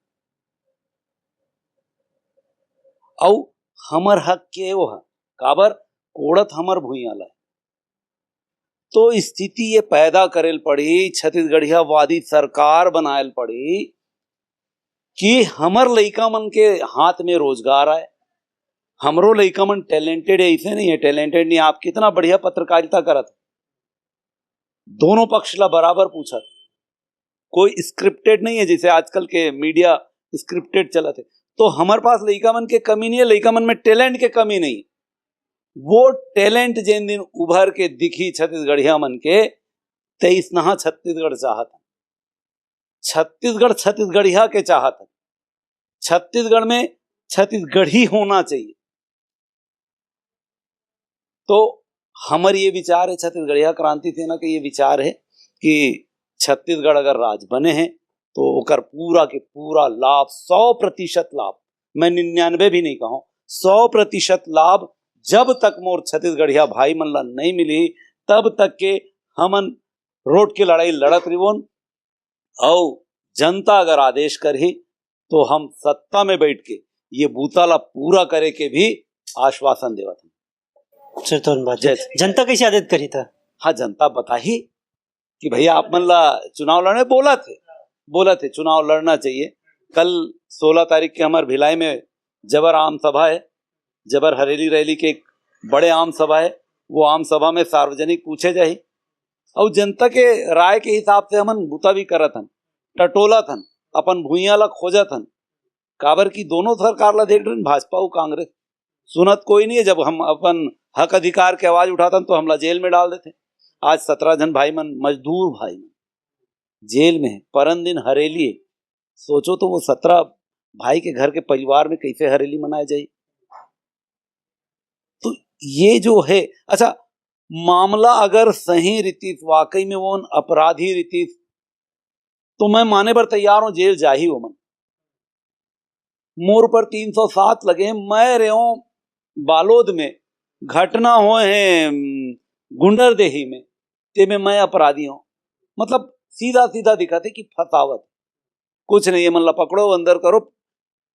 औ हमर हक के वो है काबर कोड़त हमर भुइयाला। तो स्थिति ये पैदा करेल पड़ी, छत्तीसगढ़िया वादी सरकार बनाएल पड़ी कि हमर लइका मन के हाथ में रोजगार आए। हमरो लइका मन टैलेंटेड है, ऐसे नहीं है टैलेंटेड नहीं। आप कितना बढ़िया पत्रकारिता करत, दोनों पक्ष ला बराबर पूछत, कोई स्क्रिप्टेड नहीं है जैसे आजकल के मीडिया स्क्रिप्टेड चलत है। तो हमारे पास लइका मन के कमी नहीं है, लइका मन में टैलेंट के कमी नहीं। वो टैलेंट जिन दिन उभर के दिखी छत्तीसगढ़िया मन के, 23 नहा छत्तीसगढ़ चाहत, छत्तीसगढ़ छत्तीसगढ़िया के चाहत। छत्तीसगढ़ में छत्तीसगढ़ी होना चाहिए। तो हमारे ये विचार है, छत्तीसगढ़िया क्रांति सेना का ये विचार है कि छत्तीसगढ़ अगर राज बने हैं तो ओकर पूरा के पूरा लाभ, 100% लाभ, मैं 99 भी नहीं कहूँ, 100% लाभ जब तक मोर छत्तीसगढ़िया भाई मन ला नहीं मिली तब तक के हमन रोड की लड़ाई लड़त रिवोन। और जनता अगर आदेश करही तो हम सत्ता में बैठ के ये बूता ला पूरा करे के भी आश्वासन देवत हैं। सर तो बात है। जनता कैसे आदेश करी था? हाँ, जनता बताही कि भैया आप मन ला चुनाव लड़ने बोला थे चुनाव लड़ना चाहिए। कल 16 तारीख के हमारे भिलाई में जबर आम सभा है, जबर हरेली रैली के एक बड़े आम सभा है। वो आम सभा में सार्वजनिक पूछे जाही और जनता के राय के हिसाब से हमन बुता भी करत हन, टटोला थन, अपन भूइया ला खोजत हन। काबर की दोनों सरकार ला देख रहे, भाजपा और कांग्रेस सुनत कोई नहीं है। जब हम अपन हक अधिकार के आवाज उठातन तो हमला जेल में डाल देते। आज 17 जन भाई मन, मजदूर भाई मन जेल में है, परन दिन हरेली है। सोचो तो वो 17 भाई के घर के परिवार में कैसे हरेली मनाया जाए। तो ये जो है, अच्छा मामला अगर सही रीति वाकई में वो अपराधी रीति तो मैं माने पर तैयार हूं, जेल जा ही वो मन। मोर पर 307 लगे, मैं रहे बालोद में घटना हुए हैं गुंडरदेही में, ते में मैं अपराधी हूं। मतलब सीधा सीधा दिखाते कि फसावत कुछ नहीं है। मन ला पकड़ो, अंदर करो।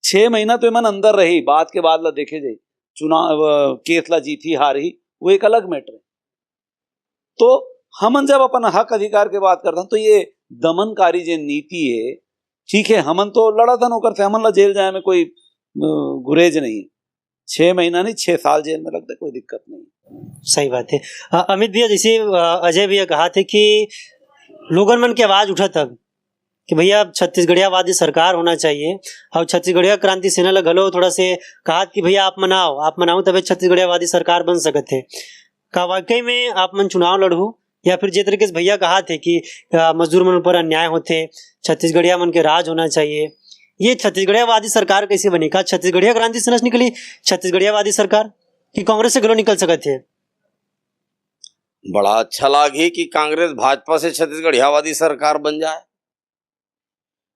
6 महीना तो मन अंदर रही, बात के बाद ला देखे जाए चुनाव केस ला जीती हारी वो एक अलग मैटर है। तो हमन जब अपन हक अधिकार के बात करते हैं तो ये दमनकारी जो नीति है, ठीक है, हमन तो लड़ा था नौकर से, हमन ला जेल जाए में कोई गुरेज नहीं। 6 महीना नहीं, 6 साल जेल में लगता है, कोई दिक्कत नहीं। सही बात है। अमित भैया, जैसे अजय भैया कहा थे कि लोगन मन की आवाज उठा तब कि भैया छत्तीसगढ़ियावादी सरकार होना चाहिए और छत्तीसगढ़िया क्रांति सेना ला घलो थोड़ा से कहा कि भैया आप मनाओ तब छत्तीसगढ़ियावादी सरकार बन सकते है। का वाकई में आप मन चुनाव लड़ू, या फिर जिस तरीके से भैया कहा थे कि मजदूर मन पर अन्याय होते, छत्तीसगढ़िया मन के राज होना चाहिए, ये छत्तीसगढ़ियावादी सरकार कैसे बनेगा? छत्तीसगढ़िया क्रांति सेना से निकली छत्तीसगढ़ियावादी सरकार कि कांग्रेस से घलो निकल सकते है? बड़ा अच्छा लागे कि कांग्रेस भाजपा से छत्तीसगढ़ियावादी सरकार बन जाए।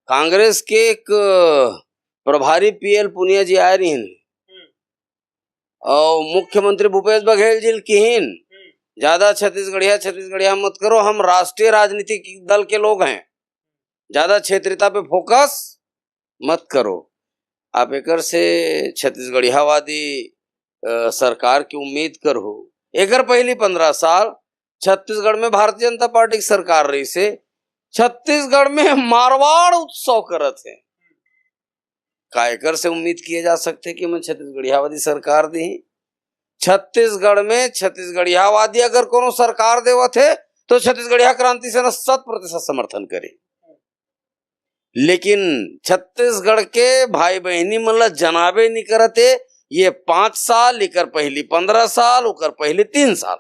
कांग्रेस के एक प्रभारी पीएल पुनिया जी आए रही और मुख्यमंत्री भूपेश बघेल जी कहीन ज्यादा छत्तीसगढ़िया मत करो, हम राष्ट्रीय राजनीतिक दल के लोग हैं, ज्यादा क्षेत्रीयता पे फोकस मत करो। आप एकर से छत्तीसगढ़ियावादी सरकार की उम्मीद करो। एकर पहली 15 साल छत्तीसगढ़ में भारतीय जनता पार्टी की सरकार रही से छत्तीसगढ़ में मारवाड़ उत्सव करत है। कायकर से उम्मीद किए जा सकते कि मैं छत्तीसगढ़ियावादी सरकार दी। छत्तीसगढ़ में छत्तीसगढ़ियावादी अगर कोनो सरकार देवत है तो छत्तीसगढ़िया क्रांति सेना 100% समर्थन करे। लेकिन छत्तीसगढ़ के भाई बहनी मतलब जनाबे नहीं करते। ये 5 साल, लेकर पहली 15 साल, उकर पहले 3 साल,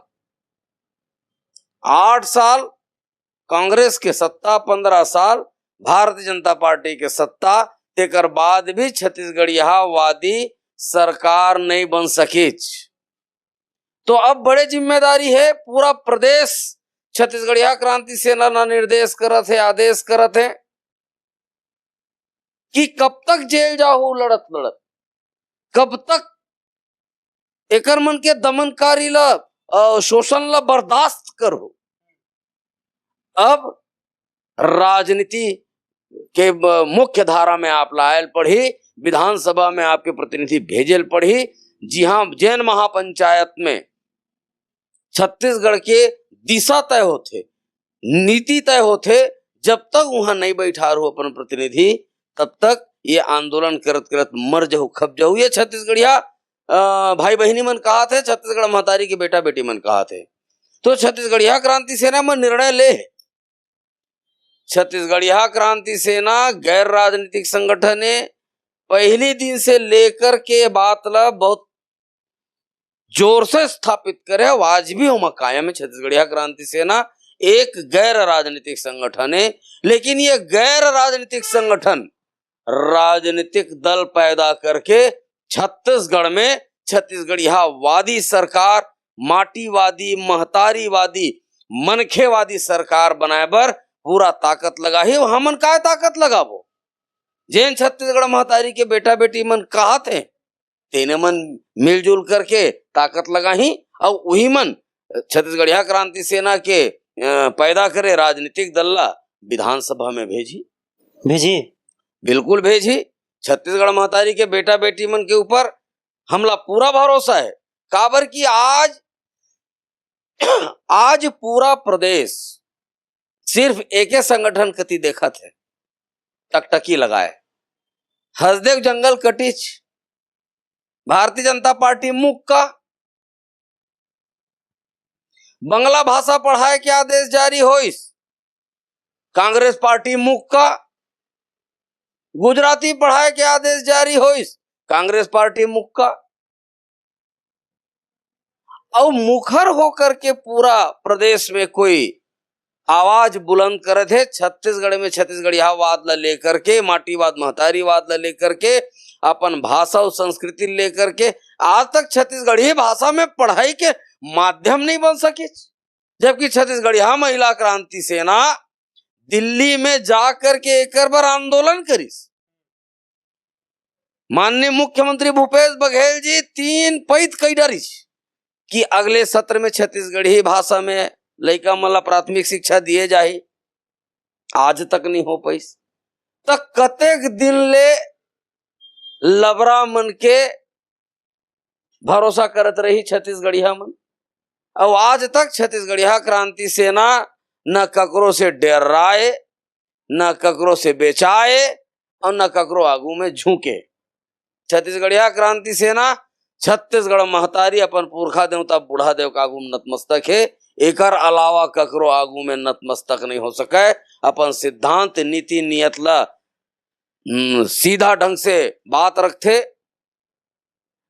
8 साल कांग्रेस के सत्ता, 15 साल भारतीय जनता पार्टी के सत्ता, तेकर बाद भी छत्तीसगढ़ियावादी सरकार नहीं बन सकी। तो अब बड़े जिम्मेदारी है, पूरा प्रदेश छत्तीसगढ़िया क्रांति सेना ना निर्देश करत है, आदेश करत है कि कब तक जेल जाओ लड़त, कब तक एकर मन के दमनकारी ला शोषण ला बर्दाश्त करो। अब राजनीति के मुख्य धारा में आप लायल पढ़ी, विधानसभा में आपके प्रतिनिधि भेजल पढ़ी। जी हाँ, जैन महापंचायत में छत्तीसगढ़ के दिशा तय होते, नीति तय होते। जब तक वहां नहीं बैठा रहो अपन प्रतिनिधि, तब तक ये आंदोलन करत करत मर जाओ, खप जाओ। ये छत्तीसगढ़िया भाई बहनी मन कहा थे, छत्तीसगढ़ महतारी के बेटा बेटी मन कहा थे। तो छत्तीसगढ़िया क्रांति सेना में निर्णय ले, छत्तीसगढ़िया क्रांति सेना गैर राजनीतिक संगठन है। पहली दिन से लेकर के बात ला बहुत जोर से स्थापित करे, आज भी हम कायम है। छत्तीसगढ़िया क्रांति सेना एक गैर राजनीतिक संगठन है, लेकिन ये गैर राजनीतिक संगठन राजनीतिक दल पैदा करके छत्तीसगढ़ में छत्तीसगढ़िया वादी सरकार, माटीवादी, महतारीवादी, मनखेवादी सरकार बनाए बर पूरा ताकत लगा ही। हमन का ताकत लगाबो? जेन छत्तीसगढ़ महतारी के बेटा बेटी मन कहा थे तेने मन मिलजुल करके ताकत लगा ही, और वही मन छत्तीसगढ़िया क्रांति सेना के पैदा करे राजनीतिक दल्ला विधानसभा में भेजी। बिल्कुल भेजी। छत्तीसगढ़ महतारी के बेटा बेटी मन के ऊपर हमला पूरा भरोसा है। काबर की आज पूरा प्रदेश सिर्फ एक ही संगठन कति देखा थे, टकटकी लगाए। हसदेव जंगल कटिच, भारतीय जनता पार्टी मुक्का, बंगला भाषा पढ़ाए के आदेश जारी होइस, कांग्रेस पार्टी मुक्का, गुजराती पढ़ाए के आदेश जारी होइस, कांग्रेस पार्टी मुक्का। और मुखर होकर के पूरा प्रदेश में कोई आवाज बुलंद करे थे छत्तीसगढ़ में छत्तीसगढ़िया वाद ला लेकर के, माटीवाद महतारीवाद ला लेकर के, अपन भाषा और संस्कृति लेकर के। आज तक छत्तीसगढ़ी भाषा में पढ़ाई के माध्यम नहीं बन सके, जबकि छत्तीसगढ़िया महिला क्रांति सेना दिल्ली में जाकर के एक बार आंदोलन करिस। माननीय मुख्यमंत्री भूपेश बघेल जी 3 पैत कई डरिस कि अगले सत्र में छत्तीसगढ़ी भाषा में लड़का मला प्राथमिक शिक्षा दिए जाए। आज तक नहीं हो पाइस। तो कतेक दिन ले लबरा मन के भरोसा करत रही छत्तीसगढ़िया मन, और आज तक छत्तीसगढ़िया क्रांति सेना न ककरो से डराए, न ककरो से बेचाए, और न ककरो आगू में झुके। छत्तीसगढ़िया क्रांति सेना छत्तीसगढ़ महतारी अपन पुरखा देवता बूढ़ा देव का आगू नतमस्तक है। एकर अलावा ककरो आगू में नतमस्तक नहीं हो सके। अपन सिद्धांत नीति नियत ला सीधा ढंग से बात रखते।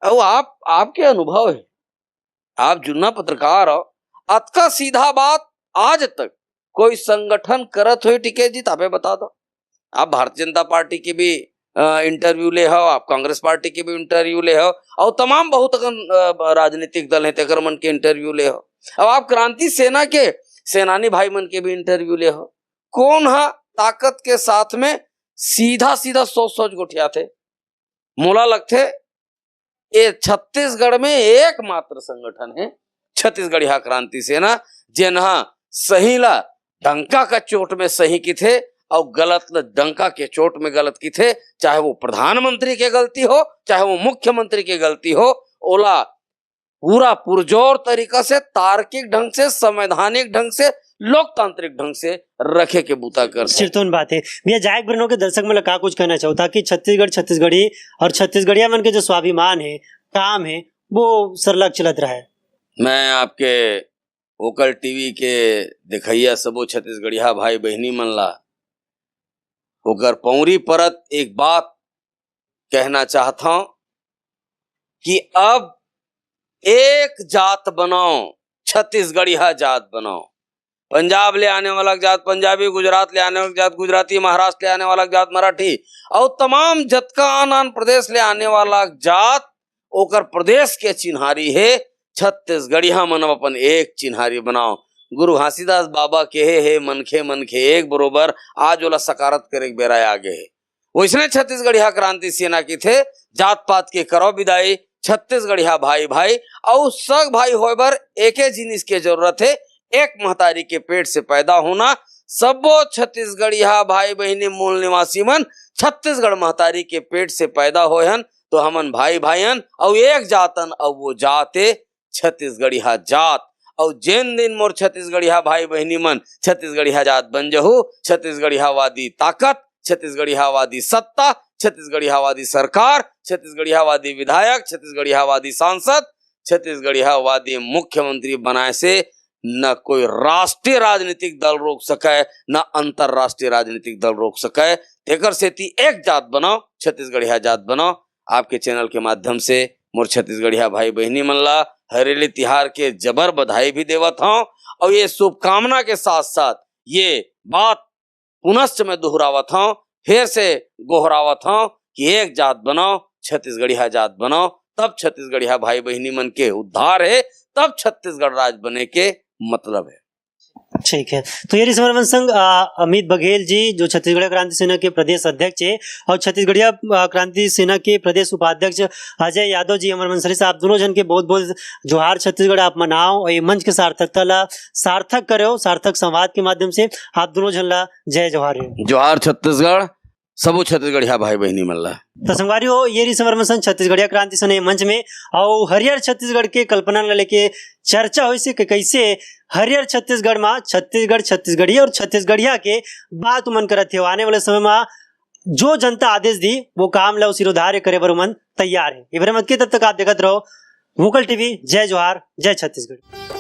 और आपके अनुभव है, आप जुन्ना पत्रकार हो, अतका सीधा बात आज तक कोई संगठन करत हो टिके जी? तापे बता दो। आप भारतीय जनता पार्टी की भी इंटरव्यू ले हो, आप कांग्रेस पार्टी की भी इंटरव्यू ले हो, और तमाम बहुत राजनीतिक दल है तेकर मन के इंटरव्यू ले हो, अब आप क्रांति सेना के सेनानी भाई मन के भी इंटरव्यू ले हो। कौन है ताकत के साथ में सीधा सीधा सोच गोठिया थे? मोला लगते ये छत्तीसगढ़ में एकमात्र संगठन है छत्तीसगढ़िया क्रांति सेना, जिन्हा सही ला डंका का चोट में सही की थे और गलत ला डंका के चोट में गलत की थे। चाहे वो प्रधानमंत्री की गलती हो, चाहे वो मुख्यमंत्री की गलती हो, ओला पूरा पुरजोर तरीका से, तार्किक ढंग से, संवैधानिक ढंग से, लोकतांत्रिक ढंग से रखे के बूता कर सिरतोन बात है। भैया जायक ब्रनो के दर्शक में का कुछ कहना चाहता कि छत्तीसगढ़ छत्तीसगढ़ी और छत्तीसगढ़िया मन के जो स्वाभिमान है, काम है, वो सरलग चलत रहा है। मैं आपके वोकल टीवी के दिखैया सबो छत्तीसगढ़िया भाई बहनी मन ला ओकर पौरी परत एक बात कहना चाहता हूं कि अब एक जात बनाओ, छत्तीसगढ़िया जात बनाओ। पंजाब ले आने वाला जात पंजाबी, गुजरात ले आने वाला जात गुजराती, महाराष्ट्र ले आने वाला जात मराठी, और तमाम जतका आन प्रदेश ले आने वाला जात ओकर प्रदेश के चिन्हारी है। छत्तीसगढ़िया मन अपन एक चिन्हारी बनाओ। गुरु घासीदास बाबा कहे है मनखे मनखे एक बरोबर, आज ओला सकारत करे बेरा आगे है। वैसने छत्तीसगढ़िया क्रांति सेना की थे जात पात के करो विदाई, छत्तीसगढ़िया भाई भाई और सब भाई होए बर एक जिनिस के जरूरत है, एक महतारी के पेट से पैदा होना। सबो छत्तीसगढ़िया भाई बहनी मूल निवासी मन छत्तीसगढ़ महतारी के पेट से पैदा होए हन, तो हमन भाई भाईन और एक जातन, और वो जात है छत्तीसगढ़िया जात। और जिन दिन मोर छत्तीसगढ़िया भाई बहनी मन छत्तीसगढ़िया जात बन जहू, छत्तीसगढ़िया वादी ताकत, छत्तीसगढ़िया वादी सत्ता, छत्तीसगढ़िया वादी सरकार, छत्तीसगढ़िया वादी विधायक, छत्तीसगढ़िया वादी सांसद, छत्तीसगढ़िया वादी मुख्यमंत्री बनाए से न कोई राष्ट्रीय राजनीतिक दल रोक सके, न अंतरराष्ट्रीय राजनीतिक दल रोक सके। एकर सेती एक जात बनाओ, छत्तीसगढ़िया जात बनाओ। आपके चैनल के माध्यम से मोर छत्तीसगढ़िया भाई बहनी मन ला हरेली तिहार के जबर बधाई भी देवत हूं, और ये शुभकामना के साथ साथ ये बात पुनश्च मैं दोहरावत हूं, फिर से गोहरावत हूं कि एक जात बनाओ, छत्तीसगढ़िया जात बनाओ, तब छत्तीसगढ़िया भाई बहनी मन के उद्धार है, तब छत्तीसगढ़ राज्य बने के मतलब है। ठीक है। तो ये समरमन संघ अमित बघेल जी जो छत्तीसगढ़ क्रांति सेना के प्रदेश अध्यक्ष है और छत्तीसगढ़िया क्रांति सेना के प्रदेश उपाध्यक्ष अजय यादव जी अमर मंसरी साहब दोनों जन के बहुत बहुत जोहार। छत्तीसगढ़ आप मनाओ और ये मंच के सार्थकता ला सार्थक करो, सार्थक संवाद के माध्यम से आप दोनों जन ला जय जोहार। जोहार छत्तीसगढ़, सबो छत्तीसगढ़िया भाई बहनी मन ला। तो संगवारी हो ये समरमन संघ छत्तीसगढ़िया क्रांति सेना मंच में और हरियर छत्तीसगढ़ के कल्पना ला लेके चर्चा हुई से कि कैसे हरियर छत्तीसगढ़ में छत्तीसगढ़ छत्तीसगढ़िया और छत्तीसगढ़िया के बात मन करत है। आने वाले समय में जो जनता आदेश दी वो काम ला सिरोधार्य करे बर मन तैयार है। इबरे मत के तब तक आप देखत रहो वोकल टीवी। जय जोहार, जय छत्तीसगढ़।